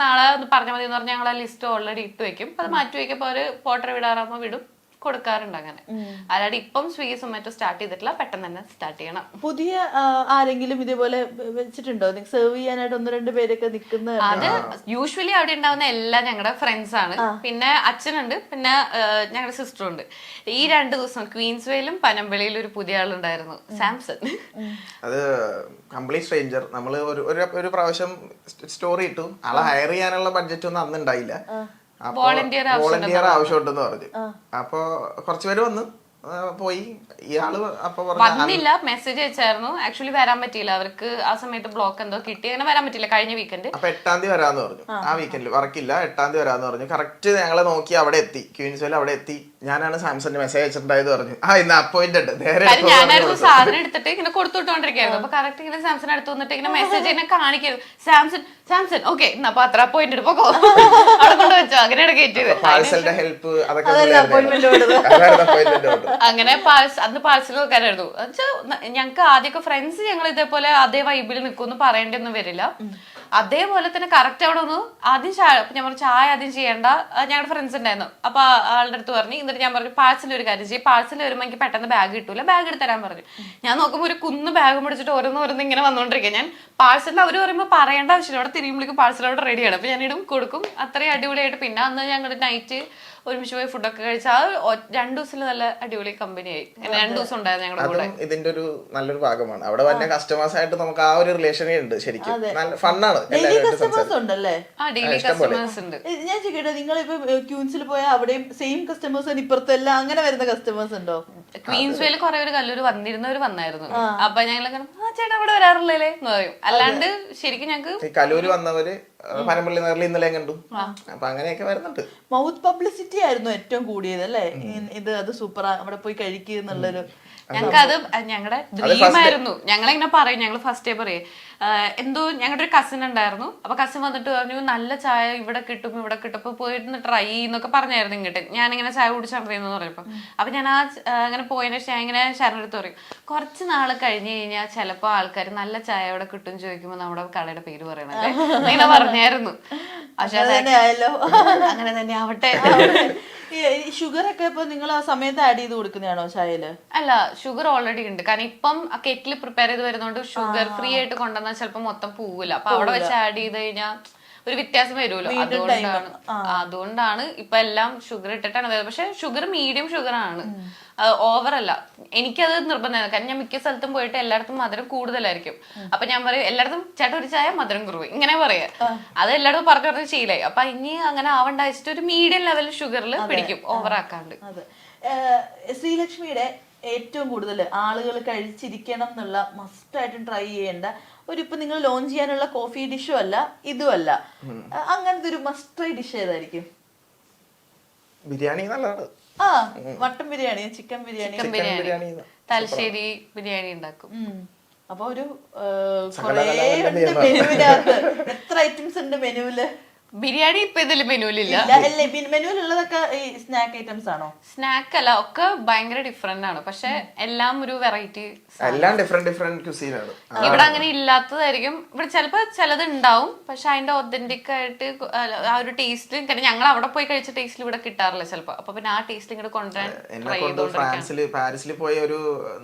നാളെ പറഞ്ഞാൽ മതി എന്ന് പറഞ്ഞാൽ ഞങ്ങൾ ആ ലിസ്റ്റ് ഓൾറെഡി ഇട്ട് വെക്കും. അത് മാറ്റി വെക്കുമ്പോൾ അവര് പോർട്ടർ വിടാറാകുമ്പോൾ വിടും, കൊടുക്കാറുണ്ട് അങ്ങനെ. അല്ലാതെ ഇപ്പം സ്വിഗ്ഗി സൊമാറ്റോ സ്റ്റാർട്ട് ചെയ്തിട്ടില്ല, പെട്ടെന്ന് തന്നെ സ്റ്റാർട്ട് ചെയ്യണം. പുതിയ ആരെങ്കിലും ഇതേപോലെ വെച്ചിട്ടുണ്ടോ സെർവ് ചെയ്യാനായിട്ട് 1-2 പേരൊക്കെ നിൽക്കുന്ന? അത് യൂഷ്വലി അവിടെ ഉണ്ടാവുന്ന എല്ലാം ഞങ്ങളുടെ ഫ്രണ്ട്സ് ആണ്. പിന്നെ അച്ഛനുണ്ട്, പിന്നെ ഞങ്ങളുടെ സിസ്റ്റർ ഉണ്ട്. ഈ 2 ദിവസം ക്വീൻസ് വേയിലും പനമ്പള്ളിയിലും ഒരു പുതിയ ആളുണ്ടായിരുന്നു, സാംസൺ. അത് കംപ്ലീറ്റ് സ്ട്രേഞ്ചർ. നമ്മള് ഒരു പ്രാവശ്യം സ്റ്റോറി ഇട്ടു, ആളെ ഹയർ ചെയ്യാനുള്ള ബഡ്ജറ്റ് ഒന്നും അന്ന് ഉണ്ടായില്ല. വോളണ്ടിയർ ആവശ്യമുണ്ടെന്ന് പറഞ്ഞു. അപ്പൊ കുറച്ചുപേര് വന്ന് പോയി. ഇയാള് അപ്പൊ വന്നില്ല, മെസ്സേജ് അയച്ചായിരുന്നു. ആക്ച്വലി വരാൻ പറ്റിയില്ല, അവർക്ക് ആ സമയത്ത് ബ്ലോക്ക് എന്തോ കിട്ടി, അങ്ങനെ വരാൻ പറ്റില്ല കഴിഞ്ഞ വീക്കെൻഡ്. അപ്പൊ 8-ാം തീയതി വരാന്ന് പറഞ്ഞു. ആ വീക്കെൻഡിൽ വർക്കില്ല, 8-ാം തീയതി വരാന്ന് പറഞ്ഞു. കറക്റ്റ് ഞങ്ങളെ നോക്കി അവിടെ എത്തി, ക്വീൻസ്വെൽ അവിടെ എത്തി. ഞാനാണ് സാംസങ്ങിന്റെ മെസ്സേജ് അയച്ചിട്ടുണ്ടായത് പറഞ്ഞു. ഇന്ന് അപ്പോയിന്റ്മെന്റ് നേരെ ഞാനായിരുന്നു സാധനം എടുത്തിട്ട് ഇങ്ങനെ കൊടുത്തുവിട്ടോണ്ടിരിക്കായിരുന്നു. അപ്പൊ കറക്റ്റ് ഇങ്ങനെ സാംസൺ അടുത്ത് വന്നിട്ട് ഇങ്ങനെ മെസ്സേജ് ഇങ്ങനെ കാണിക്കരുത്, സാംസൺ ഓക്കെ അപ്പൊ അത്ര അപ്പോയിന്റ് എടുപ്പോ അവിടെ കൊണ്ട് വെച്ചോ, അങ്ങനെയാണ് കയറ്റിയത്. പാഴ്സലിന്റെ ഹെൽപ്പ് അതൊക്കെ അങ്ങനെ അന്ന് പാഴ്സൽ വെക്കാനായിരുന്നു. ഞങ്ങൾക്ക് ആദ്യമൊക്കെ ഫ്രണ്ട്സ് ഞങ്ങൾ ഇതേപോലെ അതേ വൈബിൽ നിൽക്കുമെന്ന് പറയേണ്ടൊന്നും വരില്ല. അതേപോലെ തന്നെ കറക്റ്റ് അവിടെ ഒന്ന് ആദ്യം ഞാൻ പറഞ്ഞു ചായ ആദ്യം ചെയ്യേണ്ട, ഞങ്ങളുടെ ഫ്രണ്ട്സ് ഉണ്ടായിരുന്നു. അപ്പൊ ആളുടെ അടുത്ത് പറഞ്ഞു. എന്നിട്ട് ഞാൻ പറഞ്ഞു പാഴ്സൽ ഒരു കാര്യം ചെയ്യും, പാഴ്സൽ വരുമ്പോൾ എനിക്ക് പെട്ടെന്ന് ബാഗ് കിട്ടൂല, ബാഗ് എടുത്ത് തരാൻ പറഞ്ഞു. ഞാൻ നോക്കുമ്പോൾ ഒരു കുന്ന് ബാഗ് പിടിച്ചിട്ട് ഓരോന്ന് ഇങ്ങനെ വന്നോണ്ടിരിക്കുക. ഞാൻ പാഴ്സലിൽ അവർ പറയുമ്പോൾ പറയേണ്ട ആവശ്യമില്ല, അവിടെ തിരിയുമ്പോഴേക്കും പാഴ്സൽ അവിടെ റെഡിയാണ്. അപ്പൊ ഞാൻ ഇടും കൊടുക്കും, അത്രയും അടിപൊളിയായിട്ട്. പിന്നെ അന്ന് ഞങ്ങൾ നൈറ്റ് ഒരുമിച്ച് പോയി ഫുഡൊക്കെ കഴിച്ചാൽ 2 ദിവസത്തിൽ നല്ല അടിപൊളി കമ്പനിയായി. 2 ദിവസം ഉണ്ടായിരുന്നു ഞങ്ങളുടെ കൂടെ. ഇതിന്റെ ഒരു നല്ലൊരു ഭാഗമാണ്. അവിടെ വന്ന കസ്റ്റമേഴ്സ് ആയിട്ട് നമുക്ക് ആ ഒരു റിലേഷനേ ഉണ്ട്. ശരിക്കും നല്ല ഫണ്ണാണ്. കസ്റ്റമേഴ്സ് ഉണ്ടല്ലേ? ഡെയിലി കസ്റ്റമേഴ്സ് ഉണ്ട്. ഞാൻ ചോദിക്കട്ടെ, നിങ്ങളിപ്പോ ക്യൂൻസിൽ പോയാൽ അവിടെയും സെയിം കസ്റ്റമേഴ്സ് ഇപ്പുറത്തെല്ലാം അങ്ങനെ വരുന്ന കസ്റ്റമേഴ്സ് ഉണ്ടോ? ക്വീൻസ്വേയിൽ കുറെ ഒരു കല്ലൂർ വന്നായിരുന്നു. അപ്പൊ ഞങ്ങൾ ചേട്ടാ അവിടെ വരാറില്ലേ എന്ന് പറയും. അല്ലാണ്ട് ശരിക്കും ഞങ്ങൾക്ക് കലൂര് വന്നവര് പനമ്പള്ളി നേറിൽ ഇന്നലെ കണ്ടു. അപ്പൊ അങ്ങനെയൊക്കെ വരുന്നുണ്ട്. മൗത്ത് പബ്ലിസിറ്റി ആയിരുന്നു ഏറ്റവും കൂടിയത് അല്ലേ? അത് സൂപ്പറാ, അവിടെ പോയി കഴിക്കുക എന്നുള്ളൊരു. ഞങ്ങൾക്ക് അത് ഞങ്ങളുടെ ഡ്രീമായിരുന്നു. ഞങ്ങളിങ്ങനെ പറയും, ഞങ്ങൾ ഫസ്റ്റ് ഡേ പറയും. എന്തോ ഞങ്ങളുടെ ഒരു കസിൻ ഉണ്ടായിരുന്നു. അപ്പൊ കസിൻ വന്നിട്ട് പറഞ്ഞു നല്ല ചായ ഇവിടെ കിട്ടും. അപ്പൊ പോയിരുന്ന് ട്രൈ ചെയ്യുന്നൊക്കെ പറഞ്ഞായിരുന്നു ഇങ്ങോട്ട്. ഞാനിങ്ങനെ ചായ കുടിച്ചറിയുന്നു പറഞ്ഞപ്പോ അപ്പൊ ഞാൻ അങ്ങനെ പോയതിനു ശേഷം ഞാൻ ഇങ്ങനെ ശരണടുത്ത് പറയും, കുറച്ച് നാള് കഴിഞ്ഞ് കഴിഞ്ഞാൽ ചിലപ്പോ ആൾക്കാർ നല്ല ചായ ഇവിടെ കിട്ടും ചോദിക്കുമ്പോ നമ്മുടെ കടയുടെ പേര് പറയണല്ലേ അങ്ങനെ പറഞ്ഞായിരുന്നു. പക്ഷെ അങ്ങനെ തന്നെ ആവട്ടെ. ഷുഗർ ഒക്കെ ഇപ്പൊ നിങ്ങൾ ആ സമയത്ത് ആഡ് ചെയ്ത് കൊടുക്കുന്നതാണോ ചായയില്? അല്ല, ഷുഗർ ഓൾറെഡി ഉണ്ട്. കാരണം ഇപ്പം ആ കെറ്റിൽ പ്രിപ്പയർ ചെയ്ത് വരുന്നോണ്ട് ഷുഗർ ഫ്രീ ആയിട്ട് കൊണ്ടുവന്നാൽ ചിലപ്പോ മൊത്തം പോവില്ല. അപ്പൊ അവിടെ വെച്ച് ആഡ് ചെയ്ത് കഴിഞ്ഞാൽ ഒരു വ്യത്യാസം വരുമല്ലോ. അതുകൊണ്ടാണ് ഇപ്പൊ എല്ലാം ഷുഗർ ഇട്ടിട്ടാണ് വരുന്നത്. പക്ഷെ ഷുഗർ മീഡിയം ഷുഗർ ആണ്, ഓവറല്ല. എനിക്കത് നിർബന്ധമാണ്. കാരണം ഞാൻ മിക്ക സ്ഥലത്തും പോയിട്ട് എല്ലായിടത്തും മധുരം കൂടുതലായിരിക്കും. അപ്പൊ ഞാൻ പറയും എല്ലായിടത്തും ചേട്ടാ ഒരു ചായ മധുരം കുറവ് ഇങ്ങനെ പറയാ. അത് എല്ലായിടത്തും പറഞ്ഞു ശീലായി. അപ്പൊ ഇനി അങ്ങനെ ആവണ്ട വെച്ചിട്ട് ഒരു മീഡിയം ലെവൽ ഷുഗറിൽ പിടിക്കും, ഓവർ ആക്കാണ്ട്. ശ്രീലക്ഷ്മിയുടെ ഏറ്റവും കൂടുതൽ ആളുകൾ കഴിച്ചിരിക്കണം എന്നുള്ള മസ്റ്റായിട്ടും ട്രൈ ചെയ്യേണ്ട ഇപ്പൊ നിങ്ങൾ ലോഞ്ച് ചെയ്യാനുള്ള കോഫി ഡിഷും അല്ല ഇതും അല്ല, അങ്ങനത്തെ ഒരു മസ്റ്റ് ട്രൈ ഡിഷ് ഏതായിരിക്കും? ബിരിയാണി നല്ലതാണ്. മട്ടൻ ബിരിയാണി, ചിക്കൻ ബിരിയാണി, തലശ്ശേരി ബിരിയാണി ഉണ്ടാക്കും. അപ്പൊ ഒരു മെനുവിനകത്ത് എത്ര ഐറ്റംസ് ഉണ്ട് മെനുവില്? ബിരിയാണി ഇപ്പൊ ഇതില് മെനുവിലില്ല. മെനുവിലുള്ളതൊക്കെ ഈ സ്നാക്ക് ഐറ്റംസ് ആണോ? സ്നാക്ക് അല്ല, ഒക്കെ ഭയങ്കര ഡിഫറെന്റ് ആണ്. പക്ഷെ എല്ലാം ഒരു വെറൈറ്റി, എല്ലാം ഡിഫറെന്റ് ക്യൂസീനാണ്. ഇവിടെ അങ്ങനെ ഇല്ലാത്തതായിരിക്കും. ഇവിടെ ചിലപ്പോ ചിലത് ഉണ്ടാവും, പക്ഷെ അതിന്റെ ഒതന്റിക് ആയിട്ട് ആ ഒരു ടേസ്റ്റ് ഞങ്ങൾ അവിടെ പോയി കഴിച്ച ടേസ്റ്റിൽ ഇവിടെ കിട്ടാറില്ല ചിലപ്പോ. അപ്പൊ പിന്നെ ആ ടേസ്റ്റ് ഇങ്ങോട്ട് കൊണ്ടുവരാൻ പാരീസിൽ പോയി ഒരു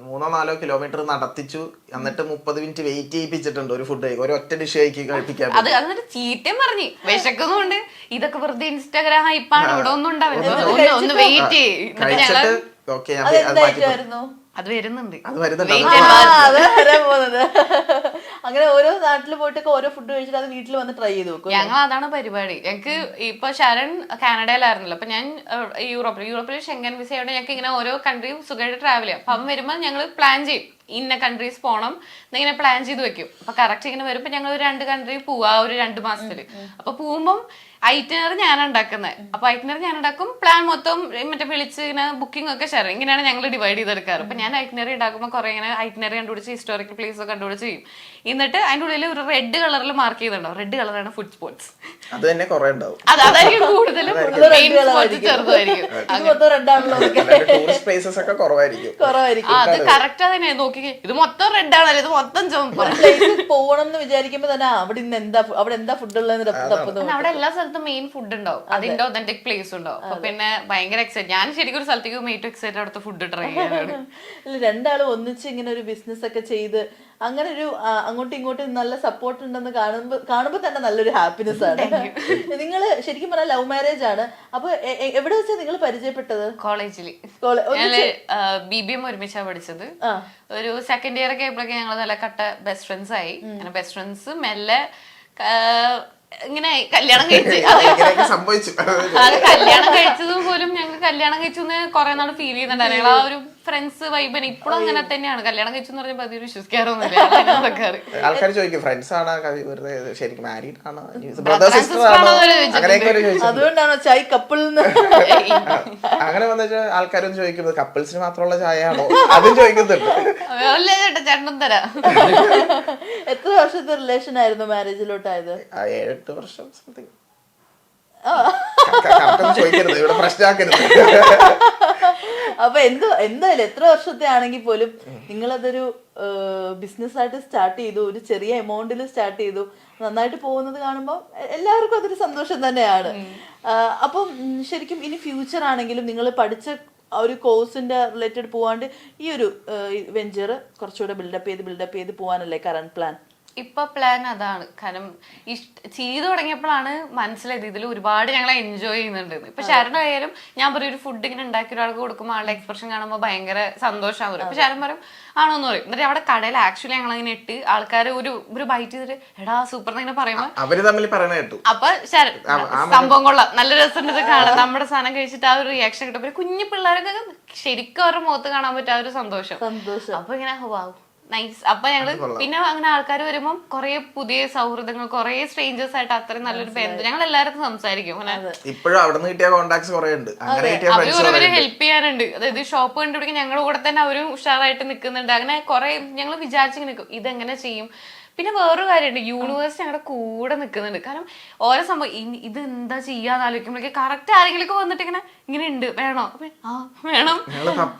3-4 കിലോമീറ്റർ നടത്തിച്ചു. എന്നിട്ട് 30 മിനിറ്റ് വെയിറ്റ് ചെയ്യിപ്പിച്ചിട്ടുണ്ട് ഒരു ഫുഡ് ഒരു ഒറ്റ ഡിഷ് കഴിക്കാൻ. അത് എന്നിട്ട് ചീത്തയും പറഞ്ഞ് വിശക്കുന്നുണ്ട്, ഇതൊക്കെ വെറുതെ ഇൻസ്റ്റാഗ്രാം ഹൈപ്പാണ്, ഇവിടെ ഒന്നും ഉണ്ടാവില്ല, ഒന്ന് വെയിറ്റ് ചെയ്യും. അത് വരുന്നുണ്ട്. അങ്ങനെ ഓരോ നാട്ടിൽ പോയിട്ടൊക്കെ ഓരോ ഫുഡ് കഴിച്ചിട്ട് അത് വീട്ടിൽ വന്ന് ട്രൈ ചെയ്ത് നോക്കും. ഞങ്ങൾ അതാണ് പരിപാടി. ഞങ്ങൾക്ക് ഇപ്പൊ ശരൺ കാനഡയിലായിരുന്നല്ലോ. അപ്പൊ ഞാൻ യൂറോപ്പിൽ ഷെങ്കൻ വിസയോടെ ഞങ്ങൾക്ക് ഇങ്ങനെ ഓരോ കൺട്രിയും സുഖമായിട്ട് ട്രാവൽ ചെയ്യാം. അപ്പൊ അവൻ വരുമ്പോൾ ഞങ്ങൾ പ്ലാൻ ചെയ്യും, ഇന്ന കൺട്രീസ് പോണം എന്നിങ്ങനെ പ്ലാൻ ചെയ്ത് വെക്കും. അപ്പൊ കറക്റ്റ് ഇങ്ങനെ വരുമ്പോ ഞങ്ങൾ ഒരു 2 കൺട്രി പോവാ ഒരു 2 മാസത്തില്. അപ്പൊ പോകുമ്പം ഐറ്റിനറി ഞാൻ ഉണ്ടാക്കുന്നത്. അപ്പൊ ഐറ്റിനറി ഞാൻ ഉണ്ടാക്കും, പ്ലാൻ മൊത്തം മറ്റേ വിളിച്ച് ഇങ്ങനെ ബുക്കിംഗ് ഒക്കെ ഷെയർ ഇങ്ങനെയാണ് ഞങ്ങൾ ഡിവൈഡ് ചെയ്തെടുക്കാറ്. അപ്പൊ ഞാൻ ഐറ്റിനറി ഉണ്ടാക്കുമ്പോൾ കുറെ ഇങ്ങനെ ഐറ്റിനറി കണ്ടുപിടിച്ച് ഹിസ്റ്റോറിക്കൽ പ്ലേസ് ഒക്കെ കണ്ടുപിടിച്ച് ചെയ്യും. എന്നിട്ട് അതിന്റെ ഉള്ളിൽ ഒരു റെഡ് കളറിൽ മാർക്ക് ചെയ്തിട്ടുണ്ടാവും. റെഡ് കളറാണ് ഫുഡ് സ്പോട്സ്. അത് തന്നെ കുറെ ഉണ്ടാവും. അതായിരിക്കും കൂടുതലും ചെറുതായിരിക്കും. അത് കറക്റ്റ് അതിനെ നോക്കി ചോദിക്കും ഇത് മൊത്തം റെഡ് ആണല്ലോ, ഇത് മൊത്തം ചുമപ്പാണ്. പ്ലേസിൽ പോകണം എന്ന് വിചാരിക്കുമ്പോ തന്നെ അവിടെ ഇന്ന് അവിടെ എന്താ ഫുഡ് ഉള്ളതെന്ന് തപ്പുന്നു. അവിടെ എല്ലാ സ്ഥലത്തും മെയിൻ ഫുഡ് ഉണ്ടാവും, അതിന്റെ ഒതന്റിക് പ്ലേസ് ഉണ്ടാവും. അപ്പൊ പിന്നെ ഭയങ്കര എക്സൈറ്റ്. ഞാൻ ശരിക്കും ഒരു സ്ഥലത്തേക്ക് ഏറ്റവും എക്സൈറ്റഡ് അവിടുത്തെ ഫുഡ് ട്രൈ ചെയ്യാനാണ്. രണ്ടാളും ഒന്നിച്ച് ഇങ്ങനെ ഒരു ബിസിനസ് ഒക്കെ ചെയ്ത് അങ്ങനെ ഒരു അങ്ങോട്ടും ഇങ്ങോട്ടും നല്ല സപ്പോർട്ട് ഉണ്ടെന്ന് കാണുമ്പോ തന്നെ നല്ലൊരു ഹാപ്പിനെസ് ആണ്. നിങ്ങള് ശരിക്കും പറഞ്ഞാൽ ലവ് മാരേജ് ആണ്. അപ്പൊ എവിടെ വെച്ചാ നിങ്ങൾ പരിചയപ്പെട്ടത്? കോളേജില് BBM ഒരുമിച്ചാണ് പഠിച്ചത്. ഒരു സെക്കൻഡ് ഇയർ ഒക്കെ ആയപ്പോഴൊക്കെ ഞങ്ങൾ നല്ല കട്ട ബെസ്റ്റ് ഫ്രണ്ട്സ് ആയി. അങ്ങനെ ബെസ്റ്റ് ഫ്രണ്ട്സ് മെല്ലെ ഇങ്ങനെ കല്യാണം കഴിച്ച് സംഭവിച്ചു. അത് കല്യാണം കഴിച്ചതും പോലും ഞങ്ങൾ കല്യാണം കഴിച്ചു കുറെ നാൾ ഫീൽ ചെയ്യുന്നുണ്ടായിരുന്നു. ഞങ്ങൾ ആ ഒരു ഫ്രണ്ട്സ് വൈബിന് ഇപ്പോഴും അങ്ങനെ തന്നെയാണ്. കല്യാണം കഴിച്ചു എന്ന് പറഞ്ഞാൽ പതിവ് വിശ്വസിക്കാറൊന്നുമില്ല. ആൾക്കാർ ചോദിക്കും ഫ്രണ്ട്സ് ആണോ ശരിക്കും മാരീഡ് ആണോ ബ്രദർ സിസ്റ്റർ ആണോ അങ്ങനെയൊക്കെ. അതുകൊണ്ടാണോ ചായ് കപ്പിൾ അങ്ങനെ വന്നിട്ട് ആൾക്കാരൊന്നും ചോദിക്കുന്നത് കപ്പിൾസിന് മാത്രമുള്ള ചായ ആണോ അതും ചോദിക്കുന്നുണ്ട്. ചേട്ടൻ തരാം. എത്ര വർഷത്തെ റിലേഷൻ ആയിരുന്നു മാരേജിലോട്ടായത്? 7-8 വർഷം സംതിങ്. ചോദിക്കരുത്, ഇവിടെ പ്രശ്നമാക്കരുത്. അപ്പൊ എന്തായാലും എത്ര വർഷത്തെ ആണെങ്കിൽ പോലും നിങ്ങളതൊരു ബിസിനസ് ആയിട്ട് സ്റ്റാർട്ട് ചെയ്തു, ഒരു ചെറിയ എമൗണ്ടിൽ സ്റ്റാർട്ട് ചെയ്തു, നന്നായിട്ട് പോകുന്നത് കാണുമ്പോൾ എല്ലാവർക്കും അതൊരു സന്തോഷം തന്നെയാണ്. അപ്പം ശരിക്കും ഇനി ഫ്യൂച്ചർ ആണെങ്കിലും നിങ്ങൾ പഠിച്ച ഒരു കോഴ്സിന്റെ റിലേറ്റഡ് പോവാണ്ട് ഈ ഒരു വെഞ്ചർ കുറച്ചുകൂടെ ബിൽഡപ്പ് ചെയ്ത് പോവാനല്ലേ കറന്റ് പ്ലാൻ? ഇപ്പൊ പ്ലാൻ അതാണ്. കാരണം ചെയ്തു തുടങ്ങിയപ്പോഴാണ് മനസ്സിലായത് ഇതിൽ ഒരുപാട് ഞങ്ങൾ എൻജോയ് ചെയ്യുന്നുണ്ട്. ഇപ്പൊ ശരണമായാലും ഞാൻ പറയും ഒരു ഫുഡ് ഇങ്ങനെ ഉണ്ടാക്കി ഒരാൾക്ക് കൊടുക്കുമ്പോൾ ആളുടെ എക്സ്പ്രഷൻ കാണുമ്പോൾ ഭയങ്കര സന്തോഷമാകും. ഇപ്പൊ ശരൺ പറയും ആണോന്ന് പറയും. എന്നിട്ട് അവിടെ കടയിൽ ആക്ച്വലി ഞങ്ങൾ അങ്ങനെ ഇട്ട് ആൾക്കാർ ഒരു ബൈറ്റ് ചെയ്തിട്ട് എടാ സൂപ്പർ എന്നിങ്ങനെ പറയുമ്പോൾ അവര് തമ്മിൽ പറയണ കേട്ടു. അപ്പൊ ശരൺ സംഭവം കൊള്ളാം, നല്ല രസമുണ്ട് കാണാൻ. നമ്മുടെ സാധനം കഴിച്ചിട്ട് ആ ഒരു റിയാക്ഷൻ കിട്ടും. കുഞ്ഞു പിള്ളേരൊക്കെ ശരിക്കും അവരുടെ മുഖത്ത് കാണാൻ പറ്റും ആ ഒരു സന്തോഷം. അപ്പൊ ഇങ്ങനെ വാവ് നൈസ്. അപ്പൊ ഞങ്ങള് പിന്നെ അങ്ങനെ ആൾക്കാർ വരുമ്പോൾ കുറെ പുതിയ സൗഹൃദങ്ങൾ, കുറെ സ്ട്രേഞ്ചേഴ്സ് ആയിട്ട് അത്രയും നല്ലൊരു ബന്ധം ഞങ്ങൾ എല്ലാവരും സംസാരിക്കും. ഇപ്പോഴും അവിടെ നിന്ന് കിട്ടിയ കോണ്ടാക്ട്സ് കുറെ ഉണ്ട്. അവര് ഹെൽപ്പ് ചെയ്യാനുണ്ട്. അതായത് ഷോപ്പ് കണ്ടുപിടിക്കാൻ ഞങ്ങളുടെ കൂടെ തന്നെ അവരും ഉഷാറായിട്ട് നിൽക്കുന്നുണ്ട്. അങ്ങനെ കുറെ ഞങ്ങൾ വിചാരിച്ചിങ്ങനെ നിൽക്കും ഇതെങ്ങനെ ചെയ്യും. പിന്നെ വേറൊരു കാര്യമുണ്ട്, യൂണിവേഴ്സ് ഞങ്ങളുടെ കൂടെ നിൽക്കുന്നുണ്ട്. കാരണം ഓരോ സംഭവം ഇത് എന്താ ചെയ്യാന്ന് ആലോചിക്കുമ്പോഴേക്ക് കറക്റ്റ് ആരെങ്കിലും വന്നിട്ട് ഇങ്ങനെ ഉണ്ട് വേണോ വേണം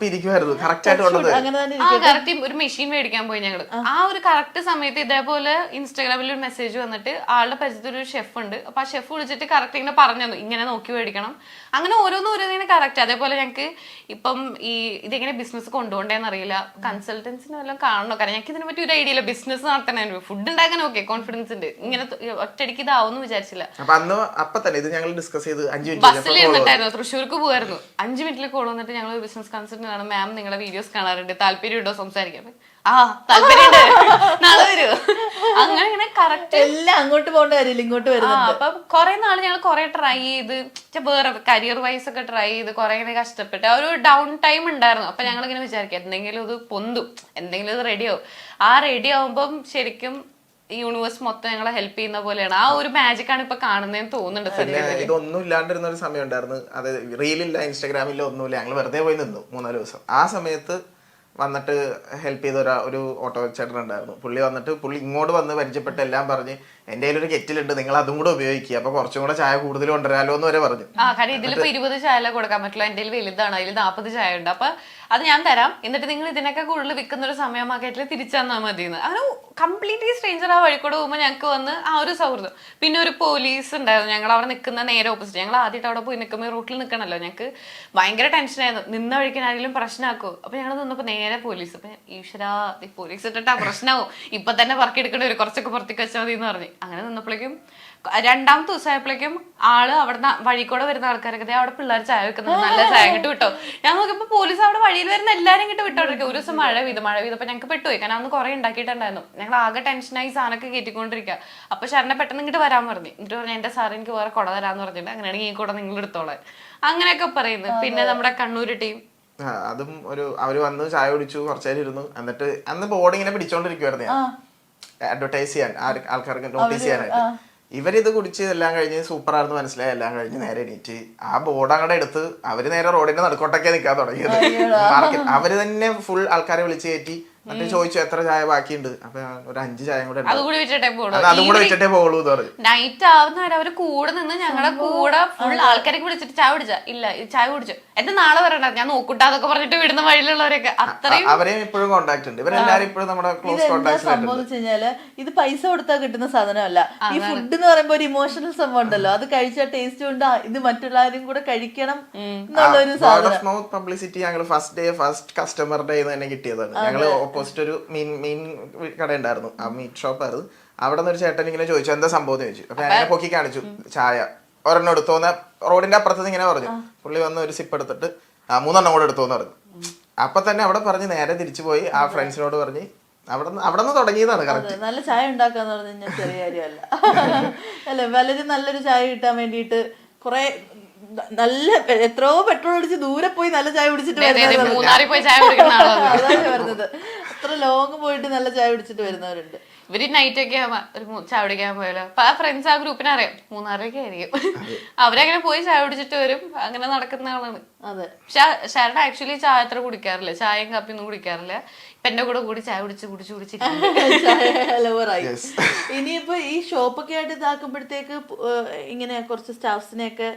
കറക്റ്റ് ഒരു മെഷീൻ മേടിക്കാൻ പോയി ഞങ്ങള്. ആ ഒരു കറക്റ്റ് സമയത്ത് ഇതേപോലെ ഇൻസ്റ്റാഗ്രാമിൽ ഒരു മെസ്സേജ് വന്നിട്ട് ആളുടെ പരിചയത്തിൽ ഒരു ഷെഫ് ഉണ്ട്. അപ്പൊ ആ ഷെഫ് വിളിച്ചിട്ട് കറക്റ്റ് ഇങ്ങനെ പറഞ്ഞു തന്നു ഇങ്ങനെ നോക്കി മേടിക്കണം. അങ്ങനെ ഓരോന്നിങ്ങനെ കറക്റ്റ്. അതേപോലെ ഞങ്ങൾക്ക് ഇപ്പം ഇതെങ്ങനെ ബിസിനസ് കൊണ്ടുപോകേണ്ടെന്ന് അറിയില്ല, കൺസൾട്ടൻസിന് വല്ലതും കാണണോ. കാരണം ഞങ്ങൾക്ക് ഇതിനെ പറ്റി ഒരു ഐഡിയ ഇല്ല. ബിസിനസ് നടത്തണ ഫുഡ് ഉണ്ടാക്കാൻ ഓക്കെ കോൺഫിഡൻസ് ഉണ്ട്, ഇങ്ങനെ ഒറ്റയടിക്ക് ഇതാവുമെന്ന് വിചാരിച്ചില്ല. ബസ്സിൽ ഇരുന്നിട്ടായിരുന്നു തൃശ്ശൂർക്ക് പോകായിരുന്നു. 5 മിനിറ്റിൽ കോൾ വന്നിട്ട് ഞങ്ങൾ ബിസിനസ് കൺസൾട്ടന്റ് ആണ് മാം, നിങ്ങളുടെ വീഡിയോസ് കാണാറുണ്ട്, താല്പര്യം ഉണ്ടോ സംസാരിക്കാൻ? താല്പര്യമുണ്ട്, നാളെ വരൂ. അങ്ങനെ ഇങ്ങനെ കറക്റ്റ് എല്ലാം അങ്ങോട്ട് പോകേണ്ട കാര്യമില്ല, ഇങ്ങോട്ട് വരും. അപ്പൊ കുറെ നാള് ഞങ്ങൾ കുറെ ട്രൈ ചെയ്ത് വേറെ കരിയർ വൈസ് ഒക്കെ ട്രൈ ചെയ്ത് കുറെ ഇങ്ങനെ കഷ്ടപ്പെട്ട് ആ ഒരു ഡൗൺ ടൈം ഉണ്ടായിരുന്നു. അപ്പൊ ഞങ്ങൾ ഇങ്ങനെ വിചാരിക്കും എന്തെങ്കിലും ഇത് പൊന്തും, എന്തെങ്കിലും ഇത് റെഡിയാവും. ആ റെഡി ആവുമ്പം ശരിക്കും ഈ യൂണിവേഴ്സ് മൊത്തം ഞങ്ങളെ ഹെൽപ്പ് ചെയ്യുന്ന പോലെയാണ്. ആ ഒരു മാജിക് ആണ് ഇപ്പൊ കാണുന്നതെന്ന് തോന്നുന്നുണ്ട്. ഇതൊന്നും ഇല്ലാണ്ടിരുന്ന ഒരു സമയം ഉണ്ടായിരുന്നു. അത് റീലില്ല, ഇൻസ്റ്റാഗ്രാമില്ല, ഒന്നുമില്ല. ഞങ്ങൾ വെറുതെ പോയി നിന്നു 3-4 ദിവസം. ആ സമയത്ത് വന്നിട്ട് ഹെൽപ്പ് ചെയ്ത ഒരു ഓട്ടോ ചേട്ടൻ ഉണ്ടായിരുന്നു. പുള്ളി ഇങ്ങോട്ട് വന്ന് പരിചയപ്പെട്ട് എല്ലാം പറഞ്ഞ് എന്റെ കയ്യിലൊരു കെറ്റിലുണ്ട്, നിങ്ങൾ അതും കൂടെ ഉപയോഗിക്കുക, അപ്പൊ കുറച്ചും കൂടെ ചായ കൂടുതൽ കൊണ്ടുവരാലോ എന്ന് വരെ പറഞ്ഞു. കാരണം ഇതിലിപ്പോ 20 ചായ കൊടുക്കാൻ പറ്റില്ല, എന്റെ വലുതാണ്, അതിൽ 40 ചായ ഉണ്ട്. അപ്പൊ അത് ഞാൻ തരാം, എന്നിട്ട് നിങ്ങൾ ഇതിനൊക്കെ കൂടുതൽ വിൽക്കുന്ന ഒരു സമയം മാർക്കറ്റിൽ തിരിച്ചു തന്നാൽ മതി എന്ന്. അങ്ങനെ കംപ്ലീറ്റ്ലി സ്ട്രേഞ്ചർ ആ വഴിക്കൂടെ പോകുമ്പോൾ ഞങ്ങൾക്ക് വന്ന് ആ ഒരു സൗഹൃദം. പിന്നെ ഒരു പോലീസ് ഉണ്ടായിരുന്നു ഞങ്ങൾ അവിടെ നിൽക്കുന്ന നേരെ ഓപ്പോസിറ്റ്. ഞങ്ങൾ ആദ്യമായിട്ട് അവിടെ പോയി നിൽക്കുമ്പോൾ റൂട്ടിൽ നിൽക്കണല്ലോ, ഞങ്ങൾക്ക് ഭയങ്കര ടെൻഷനായിരുന്നു. നിന്ന വഴിക്ക് ആരെങ്കിലും പ്രശ്നമാക്കുമോ. അപ്പൊ ഞങ്ങൾ നിന്നപ്പോൾ നേരെ പോലീസ്. അപ്പൊ ഈശ്വരാ പോലീസ് ഇട്ടിട്ടാ പ്രശ്നമാവും, ഇപ്പൊ തന്നെ പറക്കെടുക്കേണ്ടി വരും, കുറച്ചൊക്കെ പുറത്തേക്ക് വെച്ചാൽ മതി എന്ന് പറഞ്ഞു. അങ്ങനെ നിന്നപ്പോഴേക്കും 2ാമത്തെ ദിവസമായപ്പോഴേക്കും ആള് അവിടെ വഴിക്കൂടെ വരുന്ന ആൾക്കാരൊക്കെ അവിടെ പിള്ളേർ ചായ വെക്കുന്നുണ്ട്, നല്ല ചായ ഇങ്ങോട്ട് വിട്ടോ. ഞാൻ നോക്കിയപ്പോ പോലീസ് അവിടെ വഴിയിൽ വരുന്ന എല്ലാരും ഇങ്ങോട്ട് വിട്ടോണ്ടിരിക്കും. ഒരു ദിവസം മഴ പെയ്തപ്പോ ഞങ്ങൾക്ക് പെട്ടുപോയി. കാരണം അന്ന് കുറെ ഉണ്ടാക്കിയിട്ടുണ്ടായിരുന്നു. ഞങ്ങൾ ആകെ ടെൻഷനായി സാധനമൊക്കെ കയറ്റിക്കൊണ്ടിരിക്കുക. അപ്പൊ ശരണ പെട്ടെന്ന് ഇങ്ങോട്ട് വരാൻ പറഞ്ഞു. എന്നിട്ട് പറഞ്ഞു എന്റെ സാർ എനിക്ക് വേറെ കുട തരാന്ന് പറഞ്ഞിട്ട്, അങ്ങനെയാണെങ്കിൽ ഈ കുട നിങ്ങൾ എടുത്തോളാം, അങ്ങനെയൊക്കെ പറയുന്നു. പിന്നെ നമ്മുടെ കണ്ണൂർ ടീം അതും അവര് വന്ന് ചായ കുടിച്ചു, കുറച്ചേരം ഇരുന്നു. എന്നിട്ട് അന്ന് ബോർഡ് ഇങ്ങനെ പിടിച്ചോണ്ടിരിക്കുവായിരുന്നു ഞാൻ, അഡ്വർടൈസ് ചെയ്യാൻ, ആൾക്കാർക്ക് നോട്ടീസ് ചെയ്യാനായിട്ട്. ഇവരിത് കുടിച്ച് എല്ലാം കഴിഞ്ഞ് സൂപ്പറായിരുന്നു മനസ്സിലായി. എല്ലാം കഴിഞ്ഞ് നേരെ എണീറ്റ് ആ ബോർഡ് അങ്ങടെ എടുത്ത് അവര് നേരെ റോഡിന്റെ നടുക്കോട്ടൊക്കെ നിൽക്കാൻ തുടങ്ങിയത്. അവര് തന്നെ ഫുൾ ആൾക്കാരെ വിളിച്ച് കയറ്റി എന്നിട്ട് ചോദിച്ചു എത്ര ചായ ബാക്കിയുണ്ട്, അപ്പൊ ഞാൻ ഒരു 5 ചായ കൂടെ അതും കൂടി വെച്ചിട്ടേ പോളൂ. അതും കൂടെ വെച്ചിട്ടേ പോകുള്ളൂ എന്ന് പറഞ്ഞു. നൈറ്റ് ആവുന്നവരെ അവര് കൂടെ നിന്ന് ഞങ്ങളുടെ കൂടെ ഫുൾ ആൾക്കാരൊക്കെ വിളിച്ചിട്ട് ചായ കുടിച്ചാ ഇല്ല ചായ കുടിച്ചു എന്താ നാളെ വരണ്ട ഞാൻ നോക്കൂട്ടാ അതൊക്കെ പറഞ്ഞിട്ട് വിടുന്ന വഴിയിലുള്ളവരൊക്കെ അത്രയും അവരെയും ഇപ്പോഴും കോണ്ടാക്ട് ഉണ്ട്. ഇവരെല്ലാരും ഇപ്പോഴും നമ്മുടെ ക്ലോസ് കോണ്ടാക്ട്. സംഭവം വെച്ച് കഴിഞ്ഞാല് ഇത് പൈസ കൊടുത്താൽ കിട്ടുന്ന സാധനമല്ല. ഈ ഫുഡ് എന്ന് പറയുമ്പോ ഒരു ഇമോഷണൽ സംഭവം ഉണ്ടല്ലോ, അത് കഴിച്ച ടേസ്റ്റ് കൊണ്ട് ഇത് മറ്റുള്ളവരും കൂടെ കഴിക്കണം എന്നുള്ളൊരു സാധനം. പബ്ലിസിറ്റി ഞങ്ങൾ ഫസ്റ്റ് കസ്റ്റമർ ഡേ തന്നെ കിട്ടിയതാണ്. ഞങ്ങള് ഓപ്പോസിറ്റ് ഒരു മീൻ കട ഉണ്ടായിരുന്നു, ആ മീറ്റ് ഷോപ്പ് ആയിരുന്നു. അവിടെ നിന്ന് ഒരു ചേട്ടൻ ഇങ്ങനെ ചോദിച്ചു എന്താ സംഭവം എന്ന് ചോദിച്ചു. അപ്പൊ ഞാൻ പൊക്കി കാണിച്ചു ചായ ഒരെണ്ണം എടുത്തോന്ന റോഡിന്റെ അപ്പുറത്ത് ഇങ്ങനെ പറഞ്ഞു. പുള്ളി വന്ന് ഒരു സിപ്പ് എടുത്തിട്ട് 3 കൂടെ എടുത്തോന്ന് പറഞ്ഞു. അപ്പൊ തന്നെ അവിടെ പറഞ്ഞ് നേരെ തിരിച്ചു പോയി ആ ഫ്രണ്ട്സിനോട് പറഞ്ഞ് അവിടെ നിന്ന് തുടങ്ങിയതാണ്. കറക്റ്റ് നല്ല ചായ ഉണ്ടാക്കാന്ന് പറഞ്ഞു കഴിഞ്ഞാൽ ചെറിയ കാര്യമല്ല അല്ലെ. വളരെ നല്ലൊരു ചായ കിട്ടാൻ വേണ്ടിയിട്ട് കുറെ നല്ല എത്രയോ പെട്രോൾ അടിച്ച് ദൂരെ പോയി നല്ല ചായ കുടിച്ചിട്ട് വരുന്നത്. അത്ര ലോങ് പോയിട്ട് നല്ല ചായ കുടിച്ചിട്ട് വരുന്നവരുണ്ട്. ഇവര് നൈറ്റ് ഒക്കെ ഒരു ചായ കുടിക്കാൻ പോയാലോ അപ്പൊ ആ ഫ്രണ്ട്സ് ആ ഗ്രൂപ്പിനെ അറിയാം മൂന്നാറൊക്കെ ആയിരിക്കും. അവരങ്ങനെ പോയി ചായ കുടിച്ചിട്ട് വരും, അങ്ങനെ നടക്കുന്ന ആളാണ്. അതെ. പക്ഷെ ഷാരൻ ആക്ച്വലി ചായ അത്ര കുടിക്കാറില്ല, ചായയും കാപ്പിയൊന്നും കുടിക്കാറില്ല. ഇപ്പൊ എന്റെ കൂടെ കൂടി ചായ കുടിച്ചിട്ട് ലവറായി. ഇനിയിപ്പോ ഈ ഷോപ്പൊക്കെ ആയിട്ട് ഇതാക്കുമ്പോഴത്തേക്ക് ഇങ്ങനെ കുറച്ച് സ്റ്റാഫ്സിനെയൊക്കെ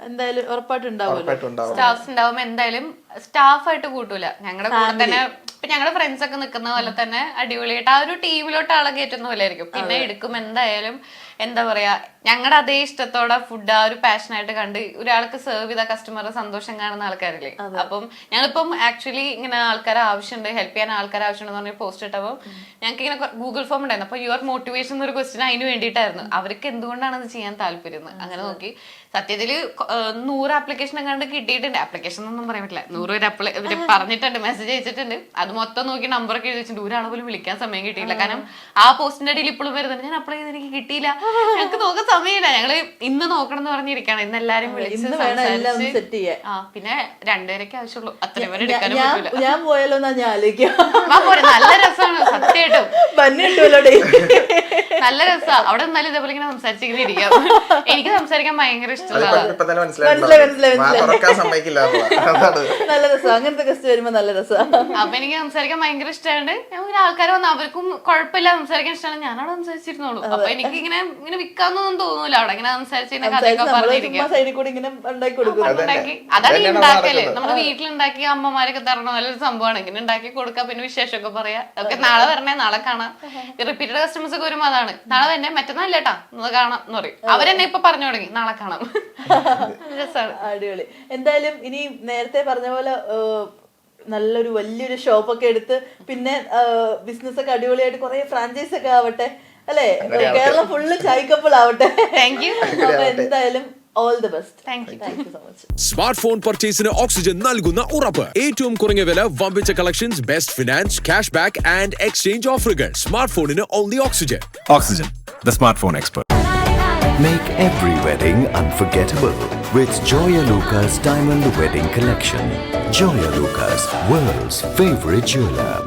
എന്തായാലും ഉറപ്പായിട്ടുണ്ടാവുമല്ലോ. സ്റ്റാഫ്സ് ഉണ്ടാവുമ്പോ എന്തായാലും സ്റ്റാഫായിട്ട് കൂട്ടൂല, ഞങ്ങളുടെ കൂടെ തന്നെ ഇപ്പൊ ഞങ്ങളുടെ ഫ്രണ്ട്സ് ഒക്കെ നിൽക്കുന്ന പോലെ തന്നെ അടിപൊളിയായിട്ട് ആ ഒരു ടീമിലോട്ട് ആളെ കയറ്റുന്ന പോലെ ആയിരിക്കും. പിന്നെ എടുക്കും എന്തായാലും എന്താ പറയാ ഞങ്ങളുടെ അതേ ഇഷ്ടത്തോടെ ഫുഡ് ആ ഒരു പാഷനായിട്ട് കണ്ട് ഒരാൾക്ക് സെർവ് ചെയ്ത കസ്റ്റമറുടെ സന്തോഷം കാണുന്ന ആൾക്കാരില്ലേ. അപ്പം ഞങ്ങളിപ്പം ആക്ച്വലി ഇങ്ങനെ ആൾക്കാരെ ആവശ്യമുണ്ട്, ഹെൽപ്പ് ചെയ്യാൻ ആൾക്കാരെ ആവശ്യമുണ്ടെന്ന് പറഞ്ഞ പോസ്റ്റ് ഇട്ടപ്പോൾ ഞങ്ങൾക്ക് ഇങ്ങനെ ഗൂഗിൾ ഫോം ഉണ്ടായിരുന്നു. അപ്പൊ യുവർ മോട്ടിവേഷൻ എന്നൊരു ക്വസ്റ്റ്യൻ അതിന് വേണ്ടിയിട്ടായിരുന്നു, അവർക്ക് എന്തുകൊണ്ടാണ് അത് ചെയ്യാൻ താല്പര്യം. അങ്ങനെ നോക്കി സത്യത്തില് 100 ആപ്ലിക്കേഷൻ കണ്ട് കിട്ടിയിട്ടുണ്ട്. ആപ്ലിക്കേഷൻ ഒന്നും പറയാൻ പറ്റില്ല, 100 ഇവര് പറഞ്ഞിട്ടുണ്ട്, മെസ്സേജ് അയച്ചിട്ടുണ്ട്. അത് മൊത്തം നോക്കി നമ്പറൊക്കെ എഴുതി വെച്ചിട്ടുണ്ട്. ഒരാളെ പോലും വിളിക്കാൻ സമയം കിട്ടിയില്ല. കാരണം ആ പോസ്റ്റിന്റെ ഇടയിൽ ഇപ്പോഴും വരുന്നുണ്ട് ഞാൻ അപ്ലൈ ചെയ്ത് എനിക്ക് കിട്ടിയില്ല, ഞങ്ങൾക്ക് നോക്കാൻ സമയമില്ല, ഞങ്ങള് ഇന്ന് നോക്കണം എന്ന് പറഞ്ഞിരിക്കുകയാണ്. ഇന്ന് എല്ലാരും വിളിച്ച് സംസാരിച്ച് പിന്നെ 2 പേരൊക്കെ ആവശ്യമുള്ളൂ, അത്രയും പേര് എടുക്കാനും പറ്റില്ല. ഞാൻ പോയാലോ എന്നാ ഞാൻ ആലോചിക്കാം. നല്ല രസമാണ് സത്യമായിട്ടും, നല്ല രസമാണ് അവിടെ നിന്നാലും ഇതേപോലെ ഇങ്ങനെ സംസാരിച്ചിങ്ങനെ ഇരിക്കാം. എനിക്ക് സംസാരിക്കാൻ ഭയങ്കര ഇഷ്ടമുള്ളതാണ്. നല്ല രസം അങ്ങനത്തെ ഗസ്റ്റ് വരുമ്പോ നല്ല രസമാണ്. അപ്പൊ എനിക്ക് സംസാരിക്കാൻ ഭയങ്കര ഇഷ്ടമാണ്. ആൾക്കാർ വന്ന് അവർക്കും കുഴപ്പമില്ല, സംസാരിക്കാൻ ഇഷ്ടമാണ്. ഞാനവിടെ സംസാരിച്ചിരുന്നോളൂ. അപ്പൊ എനിക്ക് ഇങ്ങനെ വിൽക്കാന്നൊന്നും തോന്നൂല, അവിടെ ഇങ്ങനെ സംസാരിച്ച് കഥയൊക്കെ പറഞ്ഞിരിക്കും. അതാണ് ഈ ഉണ്ടാക്കല്. നമ്മുടെ വീട്ടിലുണ്ടാക്കി അമ്മമാരൊക്കെ തരണം, നല്ലൊരു സംഭവമാണ്. ഇങ്ങനെ ഉണ്ടാക്കി കൊടുക്കാം, പിന്നെ വിശേഷമൊക്കെ പറയാം. അതൊക്കെ നാളെ വരണേ, നാളെ കാണാം. റിപ്പീറ്റഡ് കസ്റ്റമേഴ്സ് ഒക്കെ വരുമ്പോ അതാണ് നാളെ തന്നെ മറ്റന്നാല്ലേട്ടാ കാണാം എന്ന് പറയും. അവരെന്നെ ഇപ്പൊ പറഞ്ഞു തുടങ്ങി നാളെ കാണാം. രസമാണ്. അടിപൊളി. എന്തായാലും ഇനി നേരത്തെ പറഞ്ഞ പോലെ നല്ലൊരു വലിയൊരു ഷോപ്പൊക്കെ എടുത്ത് പിന്നെ ബിസിനസ് ഒക്കെ അടിപൊളിയായിട്ട് കുറെ ഫ്രാഞ്ചൈസ് ഒക്കെ ആവട്ടെ അല്ലെ, കേരളം ഫുള്ള് ചായക്കപ്പോൾ ആവട്ടെ. Thank you. അപ്പൊ എന്തായാലും all the best. Thank you so much. Smart phone പർച്ചേസിന് ഓക്സിജൻ നൽകുന്ന ഉറപ്പ്. ഏറ്റവും കുറഞ്ഞ വില, വമ്പിച്ച collections, best finance, cash back and exchange ഓഫറുകൾ. സ്മാർട്ട് ഫോണിന് only Oxygen. Oxygen, the smartphone expert. Make every wedding unforgettable with Joya Lucas Diamond Wedding Collection. Joya Lucas, world's favorite jeweler.